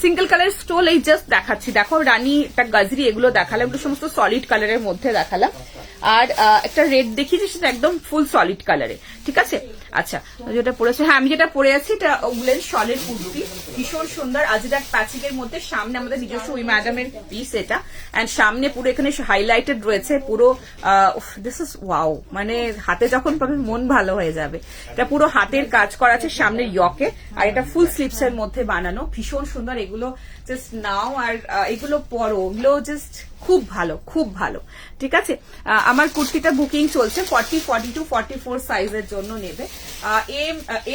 সিঙ্গেল কালার স্টোল, এই জাস্ট দেখাচ্ছি। দেখো রানী, একটা গজরি, এগুলো দেখালাম, এগুলো সমস্ত সলিড কালারের মধ্যে দেখালাম। আর একটা রেড দেখিয়েছি সেটা একদম ফুল সলিড কালারে। ঠিক আছে, আচ্ছা যেটা পরেছে, হ্যাঁ আমি যেটা পরে আছি এটা উলেন শলের কুর্তি, ভীষণ সুন্দর আজরাক প্যাচিং এর মধ্যে, সামনে আমাদের নিজস্ব ওই ম্যাডামের পিস এটা, এন্ড সামনে পুরো এখানে হাইলাইটেড রয়েছে পুরো। দিস ইজ ওয়াও, মানে হাতে যখন পাবে মন ভালো হয়ে যাবে। এটা পুরো হাতের কাজ করা আছে সামনে ইয়কে, আর এটা ফুল স্লিভস এর মধ্যে বানানো, ভীষণ সুন্দর। এগুলো জাস্ট নাও আর এগুলো পরো, ওগুলো জাস্ট খুব ভালো, খুব ভালো। ঠিক আছে, আমার কুর্তিটা বুকিং চলছে 40, 42, 44 সাইজের জন্য নেবে,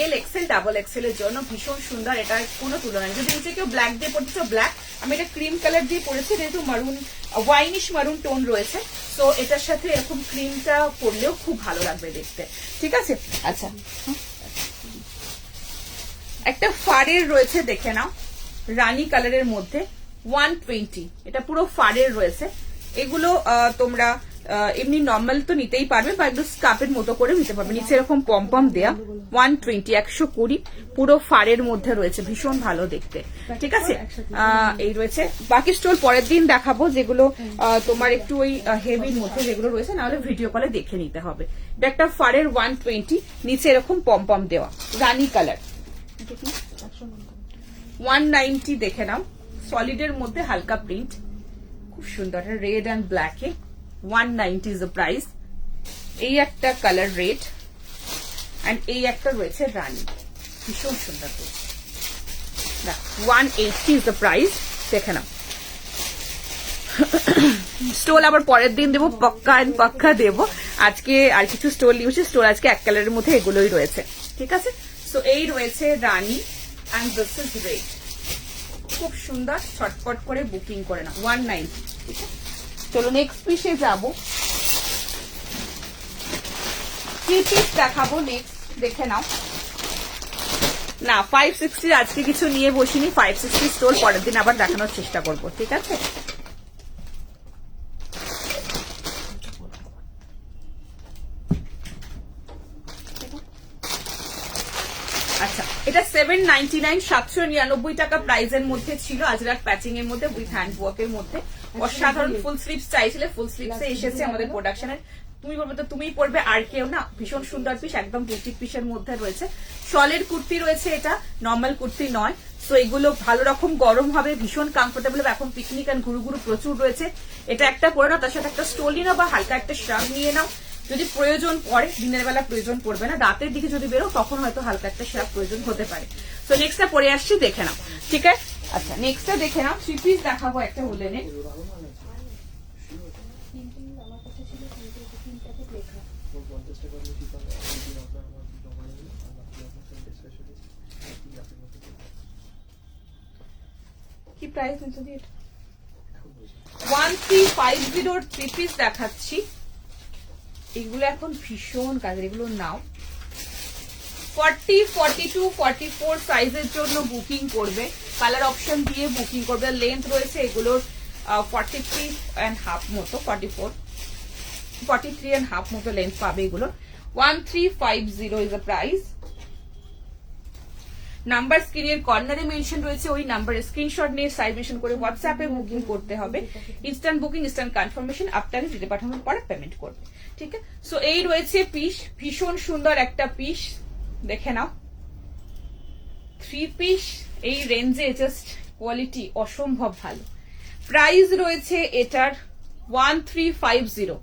এল এক্সেল, ডাবল এক্সেল এর জন্য ভীষণ সুন্দর, এটার কোনো তুলনা নেই। যদি নিচে কেউ ব্ল্যাক দিয়ে পড়ছো ব্ল্যাক, আমি এটা ক্রিম কালার দিয়ে পরেছি, যেহেতু মারুন ওয়াইনিশ মারুন টোন রয়েছে, তো এটার সাথে এরকম ক্রিমটা পরলেও খুব ভালো লাগবে দেখতে। ঠিক আছে, আচ্ছা একটা ফারের রয়েছে, দেখে নাও রানী কালারের মধ্যে 120, এটা পুরো ফারের রয়েছে। এগুলো তোমরা এমনি নর্মাল তো নিতেই পারবে, বা একটু স্কার্পের মতো করে নিতে পারবে, নিচে এরকম পম্পম দেয়া। 120, 120 পুরো ফারের মধ্যে রয়েছে, ভীষণ ভালো দেখতে। ঠিক আছে, এই রয়েছে। বাকি স্টোল পরের দিন দেখাবো, যেগুলো তোমার একটু ওই হেভির মধ্যে যেগুলো রয়েছে, নাহলে ভিডিও কলে দেখে নিতে হবে। এটা একটা ফারের 120, নিচে এরকম পম্পম দেওয়া, রানী কালার। 190 দেখে নাও, সলিডের মধ্যে হালকা প্রিন্ট, খুব সুন্দর, রেড অ্যান্ড ব্ল্যাকে। 190 ইজ দ্য প্রাইস। এই একটা কালার রেড, অ্যান্ড এই একটা রয়েছে রানী, ভীষণ সুন্দর। 180 ইজ দ্য প্রাইস, দেখে নাও। স্টোল আবার পরের দিন দেবো, পাক্কা দেবো। আজকে আর কিছু স্টোল নিয়েছি, স্টোল আজকে এক কালারের মধ্যে এগুলোই রয়েছে। ঠিক আছে, তো এই রয়েছে রানী, অ্যান্ড দিস ইজ রেড, খুব সুন্দর, ছটপট করে বুকিং করে না। 190। ঠিক আছে, চলো নেক্সট পিসে যাবো, কি পিস দেখাবো নেক্সট, দেখে নাও। না 560 আজকে কিছু নিয়ে বসিনি, 560 স্টোর পরের দিন আবার দেখানোর চেষ্টা করবো। ঠিক আছে, আচ্ছা এটা 799, 799 টাকা প্রাইসের মধ্যে ছিল, আজরাক প্যাচিং এর মধ্যে উইথ হ্যান্ড ওয়ার্ক এর মধ্যে, অসাধারণ। ফুল স্লিভস চাইছিলে, ফুল স্লিভস এসেছে আমাদের প্রোডাকশনের। তুমি বলবে তো তুমিই পরবে আর কেউ না, ভীষণ সুন্দর পিস, একদম বুটিক পিসের মধ্যে রয়েছে। শলের কুর্তি রয়েছে, এটা নর্মাল কুর্তি নয়। সো এগুলো ভালো রকম গরম হবে, ভীষণ কমফোর্টেবল হবে। এখন পিকনিক আর ঘুরু প্রচুর রয়েছে, এটা একটা পরে নাও, তার সাথে একটা স্টোল নিয়ে নাও, বা হালকা একটা শার্ট নিয়ে নাও যদি প্রয়োজন পড়ে। দিনের বেলা প্রয়োজন পড়বে না, রাতের দিকে যদি বেরো তখন হয়তো হালকা একটা শার্ট প্রয়োজন হতে পারে। তো নেক্সটটা পরে আসছি, দেখে নাও। ঠিক আছে, আচ্ছা নেক্সটটা দেখে নাও, 3 পিস দেখাবো একটা উলেনে। কি প্রাইস নিচ্ছে এটা? 1350 থ্রি পিস দেখাচ্ছি। এগুলো এখন ভীষণ কাজের, এগুলো নাও। 40, 42, 44 সাইজের জন্য বুকিং করবে, কালার অপশন দিয়ে বুকিং করবে। লেন্থ রয়েছে এগুলোর 43.5 মতো, 43.5 মতো লেন্থ পাবে এগুলোর। 1350 ইজ দ্য প্রাইস। নাম্বার স্ক্রিনের কর্নারে মেনশন রয়েছে, ওই নাম্বারে স্ক্রিনশট নিয়ে সাইজ মেনশন করে হোয়াটসঅ্যাপে বুকিং করতে হবে। ইনস্ট্যান্ট বুকিং, ইনস্ট্যান্ট কনফার্মেশন, আপনাকে দিতে পাঠানোর পরে পেমেন্ট করবে। ঠিক আছে, সো এই রয়েছে পিস, ভীষণ সুন্দর একটা পিস, দেখে নাও। থ্রি পিস এই রেঞ্জে জাস্ট কোয়ালিটি অসম্ভব ভালো। প্রাইস রয়েছে এটার 1350।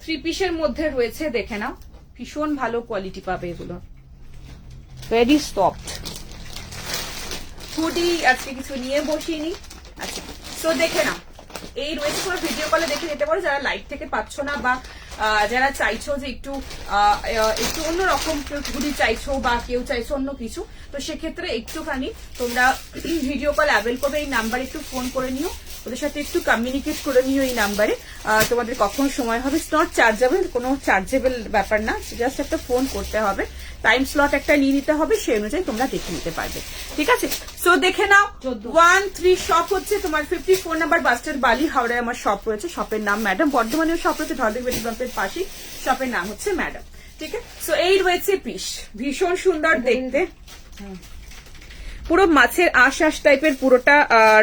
থ্রি পিসের মধ্যে রয়েছে, দেখে নাও, ভীষণ ভালো কোয়ালিটি পাবে এগুলো, ভেরি সফট। হুডি আজকে কিছু নিয়ে বসিনি। আচ্ছা, তো দেখে নাও, এই রয়েছে, তোমার ভিডিও কলে দেখে যেতে পারো যারা লাইভ থেকে পাচ্ছ না, বা যারা চাইছো যে একটু অন্যরকম হুডি চাইছো, বা কেউ চাইছো অন্য কিছু, তো সেক্ষেত্রে একটুখানি তোমরা ভিডিও কল অ্যাভেল করবে। এই নাম্বারে একটু ফোন করে নিও, ওদের সাথে একটু কমিউনিকেট করে নিও এই নাম্বারে। তোমাদের কখন সময় হবে, ইটস নট চার্জেবল, কোনো চার্জেবল ব্যাপার না, জাস্ট একটা ফোন করতে হবে, টাইম স্লট একটা নিয়ে নিতে হবে, সেই অনুযায়ী তোমরা দেখে নিতে পারবে। ঠিক আছে, সো দেখে নাও। 13 শপ হচ্ছে তোমার 54 নাম্বার বাস্টার বালি, হাওড়ায় আমার শপ রয়েছে। শপের নাম ম্যাডাম। বর্ধমানেও শপ রয়েছে, ধরদের পেট্রোল পাম্পের পাশেই, শপের নাম হচ্ছে ম্যাডাম। ঠিক আছে, সো এই রয়েছে পিস, ভীষণ সুন্দর দেখতে, পুরো মাছের আশ টাইপের পুরোটা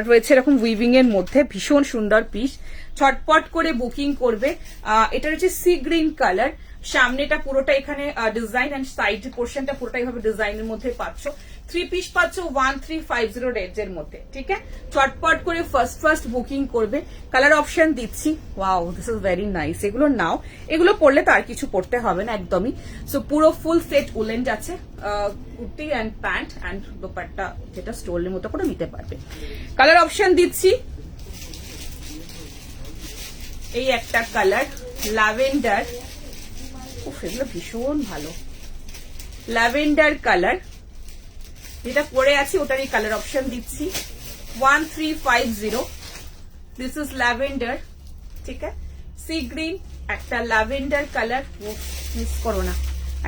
রয়েছে এরকম উইভিং এর মধ্যে, ভীষণ সুন্দর পিস। ছটপট করে বুকিং করবে। এটা হচ্ছে সি গ্রিন কালার, সামনেটা পুরোটা এখানে ডিজাইন, এন্ড সাইড পোর্শনটা পুরোটা এইভাবে ডিজাইনের মধ্যে পাচ্ছ। থ্রি পিস পাচ্ছ 1350 রেঞ্জের মধ্যে। ঠিক আছে, চটপট করে ফার্স্ট বুকিং করবে। কালার অপশন দিচ্ছি, wow, this is very nice. এগুলো নাও, এগুলো পরলে তো আর কিছু পড়তে হবে না একদমই। সো পুরো ফুল সেট উলেন আছে, kurti and pant and dupatta, যেটা স্টোলের মতো করে নিতে পারবে। কালার অপশন দিচ্ছি, এই একটা কালার ল্যাভেন্ডার, এগুলো ভীষণ ভালো, ল্যাভেন্ডার কালার, যেটা পরে আছে ওটারই কালার অপশন দিচ্ছি। 1350, দিস ইজ ল্যাভেন্ডার। ঠিক আছে, সি গ্রিন একটা ল্যাভেন্ডার কালার, মিস করো না,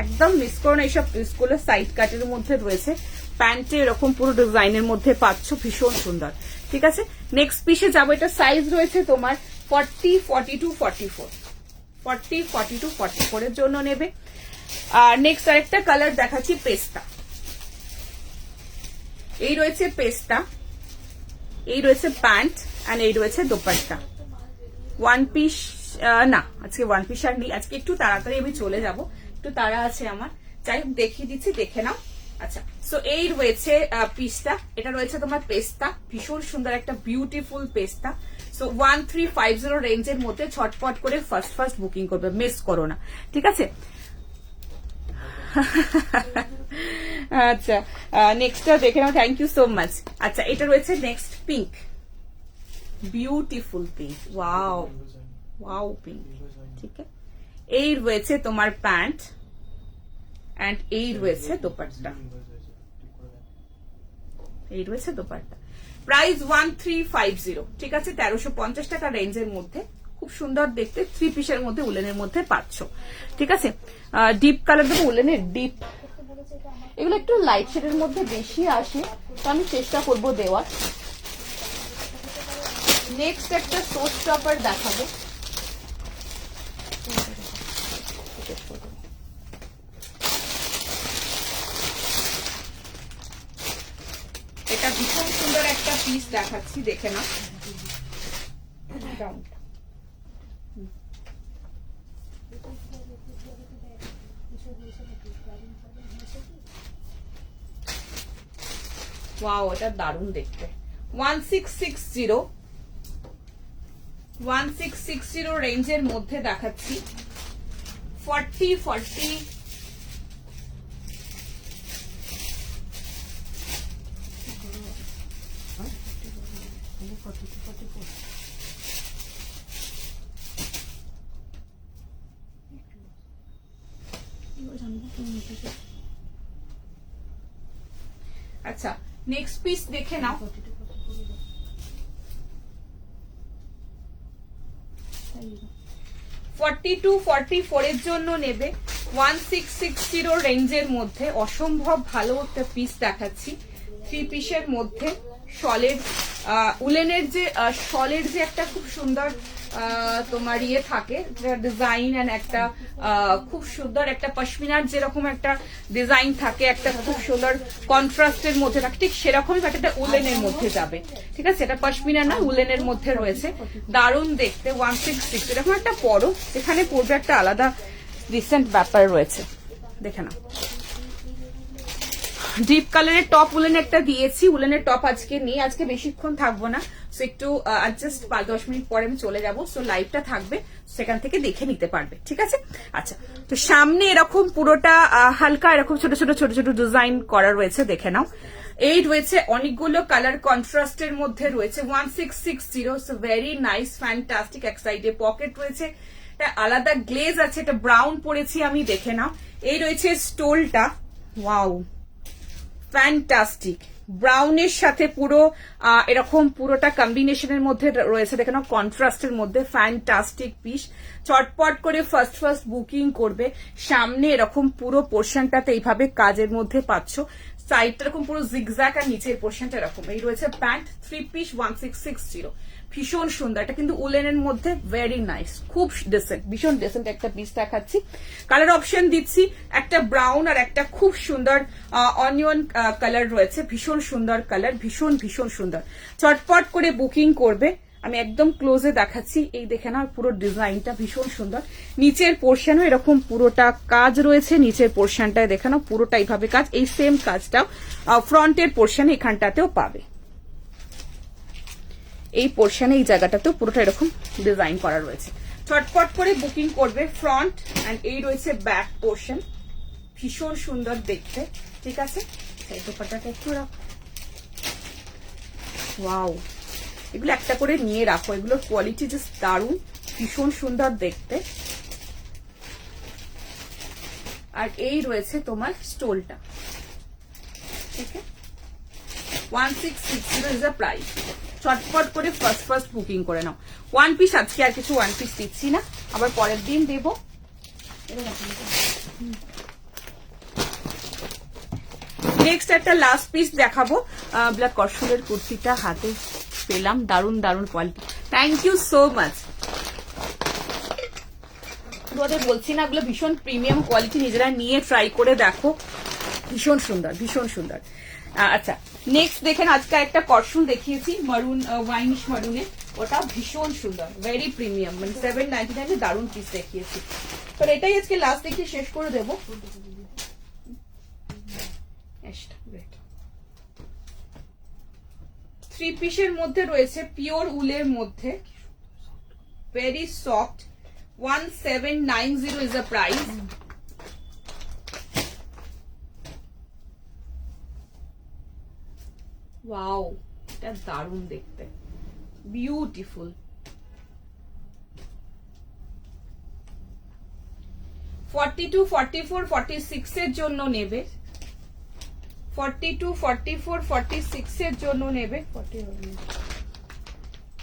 একদম মিস করো না। এইসব পিসগুলো সাইড কাটের মধ্যে রয়েছে, প্যান্টে এরকম পুরো ডিজাইনের মধ্যে পাচ্ছ, ভীষণ সুন্দর। ঠিক আছে, নেক্সট পিসে যাবো। এটা সাইজ রয়েছে তোমার 40, 42, 44, 40, 42, 44 এর জন্য নেবে। আর নেক্সট আরেকটা কালার দেখাচ্ছি, পেস্তা। এই রয়েছে পেস্তা, এই রয়েছে প্যান্ট, এন্ড এই রয়েছে দোপাট্টা। ওয়ান পিস না, আজকে ওয়ান পিস আর নেই, আজকে একটু তাড়াতাড়ি আমি চলে যাব, একটু তাড়া আছে আমার, যাই হোক দেখিয়ে দিচ্ছি, দেখে নাও। আচ্ছা, সো এই রয়েছে পিসটা, এটা রয়েছে তোমার পেস্তা, ভীষণ সুন্দর একটা বিউটিফুল পেস্তা। সো 1350 রেঞ্জের মধ্যে ছটপট করে ফার্স্ট বুকিং করবে, মিস করো না। ঠিক আছে, আচ্ছা, নেক্সটটা দেখে নাও, থ্যাংক ইউ সো মাচ। আচ্ছা, এটা রয়েছে next pink, beautiful pink, wow wow pink. ঠিক আছে, এই রয়েছে তোমার প্যান্ট, এন্ড এই রয়েছে দোপাট্টা, এই রয়েছে দোপাট্টা। প্রাইস 1350। ঠিক আছে, 1350 টাকা রেঞ্জের মধ্যে, খুব সুন্দর দেখতে, থ্রি পিসের মধ্যে উলেনের মধ্যে পাচ্ছ। ঠিক আছে, ডিপ কালার দেবো, উলেনের ডিপ, এগুলো একটু লাইট শেডের মধ্যে বেশি আসে, তো আমি চেষ্টা করবো দেওয়ার। নেক্সট একটা সোর্স টপার দেখাবো, এটা ভীষণ সুন্দর একটা পিস দেখাচ্ছি, দেখে না। ওয়াও, এটা দারুণ দেখতে। 1660 রেঞ্জের মধ্যে দেখাচ্ছি। 40, আচ্ছা, নেক্সট পিস দেখে নাও। 42-44 এর জন্য নেবে 1660 রেঞ্জের মধ্যে অসম্ভব ভালো একটা পিস দেখাচ্ছি। 3 পিসের মধ্যে সলিড উলেনের যে সলিড যে একটা খুব সুন্দর তোমার ইয়ে থাকে ডিজাইন এন্ড একটা খুব সুন্দর একটা পশমিনার যেরকম একটা ডিজাইন থাকে, একটা খুব সুন্দর কন্ট্রাস্টের মধ্যে থাকে, ঠিক সেরকমই একটা উলেনের মধ্যে যাবে। ঠিক আছে, এটা পশমিনা না, উলেনের মধ্যে রয়েছে, দারুণ দেখতে। 166 এরকম একটা পরো যেখানে পড়বে একটা আলাদা রিসেন্ট ব্যাপার রয়েছে, দেখে না। ডিপ কালারের টপ উলেন একটা দিয়েছি, উলেনের টপ আজকে নেই, আজকে বেশিক্ষণ থাকবো না, সো একটু জাস্ট 5-10 মিনিট পরে আমি চলে যাবো, সো লাইভটা থাকবে, সেখান থেকে দেখে নিতে পারবে। ঠিক আছে, আচ্ছা, তো সামনে এরকম পুরোটা হালকা এরকম ছোট ছোট ছোট ছোট ডিজাইন করা রয়েছে, দেখে নাও। এই রয়েছে অনেকগুলো কালার কন্ট্রাস্টের মধ্যে রয়েছে 1660, সো ভেরি নাইস, ফ্যান্টাস্টিক। এক সাইডে পকেট রয়েছে, এটা আলাদা গ্লেজ আছে, এটা ব্রাউন পরেছি আমি, দেখে নাও। এই রয়েছে স্টোলটা, ওয়াও ফ্যান্টাস্টিক, ব্রাউনের সাথে পুরো এরকম পুরোটা কম্বিনেশনের মধ্যে রয়েছে, দেখে নাও, কন্ট্রাস্টের মধ্যে, ফ্যান্টাস্টিক পিস। চটপট করে ফার্স্ট বুকিং করবে। সামনে এরকম পুরো পোর্শনটাতে এইভাবে কাজের মধ্যে পাচ্ছ, সাইডটা এরকম পুরো জিগজ্যাগ আর নিচের পোর্শনটা এরকম। এই রয়েছে প্যান্ট, 3 পিস 1660, ভীষণ সুন্দর। এটা কিন্তু উলেনের মধ্যে, ভেরি নাইস, খুব ডিসেন্ট, ভীষণ ডিসেন্ট একটা পিস দেখাচ্ছি। কালার অপশন দিচ্ছি, একটা ব্রাউন আর একটা খুব সুন্দর অনিয়ন কালার রয়েছে, ভীষণ সুন্দর কালার, ভীষণ ভীষণ সুন্দর। চটপট করে বুকিং করবে। আমি একদম ক্লোজে দেখাচ্ছি, এই দেখে না, পুরো ডিজাইনটা ভীষণ সুন্দর। নিচের পোর্শনও এরকম পুরোটা কাজ রয়েছে, নিচের পোর্শনটায় দেখে নাও, পুরোটা এইভাবে কাজ। এই সেম কাজটাও ফ্রন্টের পোর্শনে এখানটাতেও পাবে, এই পোর্শনে এই জায়গাটাতেও পুরোটা এরকম ডিজাইন করা রয়েছে। চটপট করে বুকিং করবে। ফ্রন্ট এন্ড এই রয়েছে ব্যাক পোর্শন, ভীষণ সুন্দর দেখতে। ঠিক আছে, এই দোপাট্টাটা একটু রাখো, ওয়াও, এগুলো একটা করে নিয়ে রাখো, এগুলোর কোয়ালিটি জাস্ট দারুণ, ভীষণ সুন্দর দেখতে। আর এই রয়েছে তোমার স্টোলটা, ঠিক আছে, 1660 ইজ দ্য প্রাইস। চটপট করে ফার্স্ট বুকিং করে নাও। 1 পিস আজকে আর কিছু 1 পিস দিচ্ছি না, আবার পরের দিন দেবো। নেক্সট একটা লাস্ট পিস দেখাবো, ব্ল্যাক কটসুলের কুর্তিটা হাতে পেলাম, দারুণ দারুণ quality, thank you so much. তোমাদের বলছি না, এগুলো ভীষণ প্রিমিয়াম কোয়ালিটি, নিজেরা নিয়ে ট্রাই করে দেখো, ভীষণ সুন্দর, ভীষণ সুন্দর। আচ্ছা, নেক্সট দেখেন, আজকে একটা কটসুল দেখিয়েছি মারুন, ওয়াইনিশ মারুনে, ওটা ভীষণ সুন্দর, ভেরি প্রিমিয়াম, মানে 799 এ দারুণ পিস দেখিয়েছি। তো এটাই আজকে লাস্ট দেখিয়ে শেষ করে দেবো। 3 পিসের মধ্যে রয়েছে, পিওর উলের মধ্যে, very soft, 1790 is the price. Wow, এটা দারুণ দেখতে, বিউটিফুল। 42, 44, 46 এর জন্য নেবে, 42, 44, 46 এর জন্য নেবে,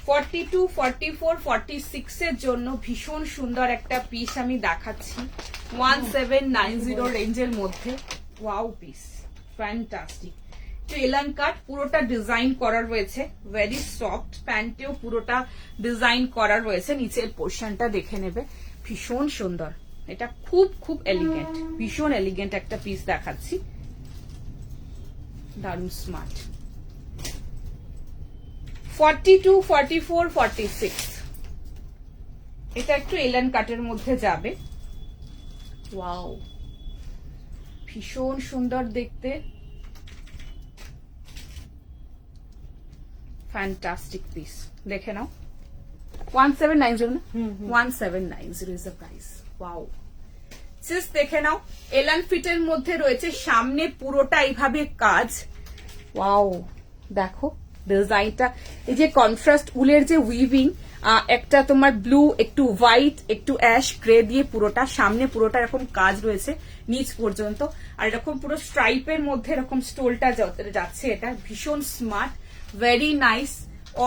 42, 44, 46 এর জন্য ভীষণ সুন্দর একটা পিস আমি দেখাচ্ছি, 1790 রেঞ্জের মধ্যে। Wow piece, fantastic. তো এলান কাট পুরোটা ডিজাইন করা রয়েছে, ভেরি সফট, প্যান্টেও পুরোটা ডিজাইন করা রয়েছে, নিচের পোর্শনটা দেখে নেবে, ভীষণ সুন্দর। এটা খুব খুব এলিগেন্ট, ভীষণ এলিগেন্ট একটা পিস দেখাচ্ছি, দারুণ স্মার্ট। 42, 44, 46, এটা একটু এলান কাটের মধ্যে যাবে। ওয়াও, ভীষণ সুন্দর দেখতে, ফ্যান্টাস্টিক পিস, দেখে নাও। 1790 না, 1790 is the price. Wow, just দেখে নাও, এলান ফিটের মধ্যে রয়েছে, সামনে পুরোটা এইভাবে কাজ। ওয়াও, দেখো ডিজাইনটা, এই যে কন্ট্রাস্ট উলের যে উইভিং, একটা তোমার ব্লু, একটু হোয়াইট, একটু অ্যাশ গ্রে দিয়ে পুরোটা, সামনে পুরোটা এরকম কাজ রয়েছে নিচ পর্যন্ত, আর এরকম পুরো স্ট্রাইপের মধ্যে এরকম স্টোলটা যাচ্ছে, এটা ভীষণ স্মার্ট, ভেরি নাইস,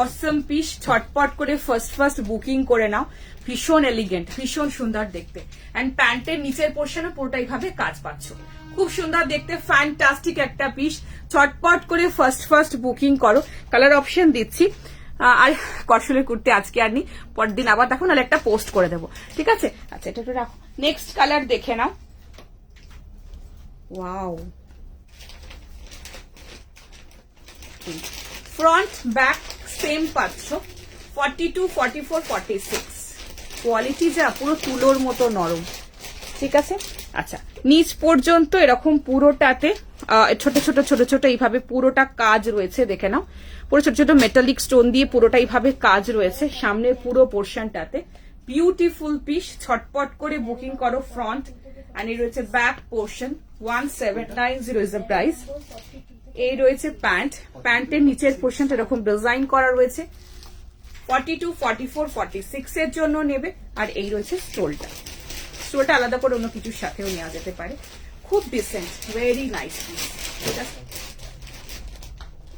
অসম পিস, ছটপট করে ফার্স্ট বুকিং করে নাও। ভীষণ এলিগেন্ট, ভীষণ সুন্দর দেখতে। অ্যান্ড প্যান্টের নিচের পোর্শনে পুরোটা এইভাবে কাজ পাচ্ছ, খুব সুন্দর দেখতে, ফ্যান্টাস্টিক একটা পিস। ছটপট করে ফার্স্ট বুকিং করো। কালার অপশন দিচ্ছি। আর কটসলের কুর্তি আজকে আর নি, পরের দিন আবার দেখো, নাহলে একটা পোস্ট করে দেবো, ঠিক আছে? আচ্ছা, এটা একটু রাখো। নেক্সট কালার দেখে নাও। ওয়াও, ফ্রন্ট ব্যাক সেম পাচ্ছ, 42, 44, 46। কোয়ালিটি যা পুরো তুলোর মতো নরম, ঠিক আছে? আচ্ছা, নিচ পর্যন্ত এরকম পুরোটাতে ছোট ছোট এইভাবে পুরোটা কাজ রয়েছে, দেখে নাও। পুরো ছোট ছোট মেটালিক স্টোন দিয়ে পুরোটা এইভাবে কাজ রয়েছে সামনের পুরো পোর্শনটাতে। বিউটিফুল পিস, ছটপট করে বুকিং করো ফ্রন্ট। এন্ড এই রয়েছে back portion, 1790 is the price. এই রয়েছে প্যান্ট, প্যান্টের নিচের পোর্শনটা এরকম ডিজাইন করা রয়েছে। 42, 44, 46 এর জন্য নেবে। আর এই রয়েছে স্টোলটা, স্টোলটা আলাদা করে অন্য কিছুর সাথেও নেওয়া যেতে পারে। খুব ডিসেন্ট, ভেরি নাইস পিস, ঠিক আছে?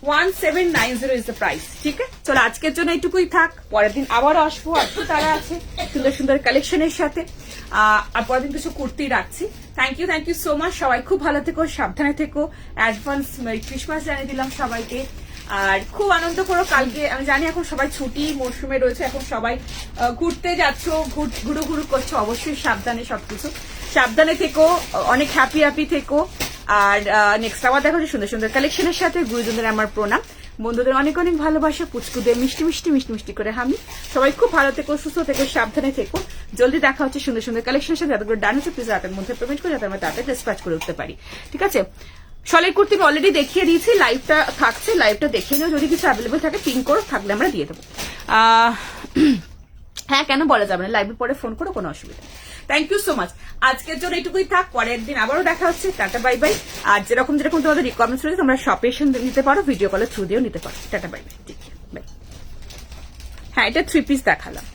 1790 ইজ দ্য প্রাইস, ঠিক আছে? চলো আজকের জন্য এইটুকুই থাক, পরের দিন আবারও আসবো। আজকে তারা আছে সুন্দর সুন্দর কালেকশনের সাথে। আর পরের দিন কিছু কুর্তি রাখছি। Thank you so much. সবাই খুব ভালো থেকো, সাবধানে থেকো। অ্যাডভান্স মেরি ক্রিসমাস জানিয়ে দিলাম সবাইকে। আর খুব আনন্দ করো। কালকে আমি জানি এখন সবাই ছুটি মরশুমে রয়েছে, এখন সবাই ঘুরতে যাচ্ছ, ঘুরু করছো। অবশ্যই সাবধানে, সবকিছু সাবধানে থেকো, অনেক হ্যাপি থেকো। আর নেক্সট আবার দেখা হচ্ছে সুন্দর সুন্দর কালেকশনের সাথে। গুরুজনদের আমার প্রণাম, বন্ধুদের অনেক ভালোবাসা, পুচকুদের মিষ্টি করে হামি। সবাই খুব ভালো থেকো, সুস্থ থেকো, সাবধানে থেকো। জলদি দেখা হচ্ছে সুন্দর সুন্দর কালেকশনের সাথে। যাতে ডান হচ্ছে প্লিজ রাতের মধ্যে পেমেন্ট করে, যাতে আমরা তাড়াতাড়ি ডিসপ্যাচ করে উঠতে পারি, ঠিক আছে? শলের কুর্তি আমি অলরেডি দেখিয়ে দিয়েছি, লাইভটা থাকছে, লাইভটা দেখে নিও। যদি কিছু অ্যাভেলেবল থাকে পিন করো, থাকলে আমরা দিয়ে দেবো। হ্যাঁ, কেন বলা যাবে না, লাইভের পরে ফোন করো, কোনো অসুবিধা নেই। Thank you so much. আজকের জন্য এটুকুই থাক, পরের দিন আবারও দেখা হচ্ছে। Tata bye bye. আর যেরকম তোমাদের রিকোয়ারমেন্টস রয়েছে, তোমরা শপে এসে নিতে পারো, ভিডিও কলের থ্রু দিয়েও নিতে পারো। টাটা বাই বাই, ঠিক আছে, বাই। হ্যাঁ, এটা 3 পিস দেখালাম।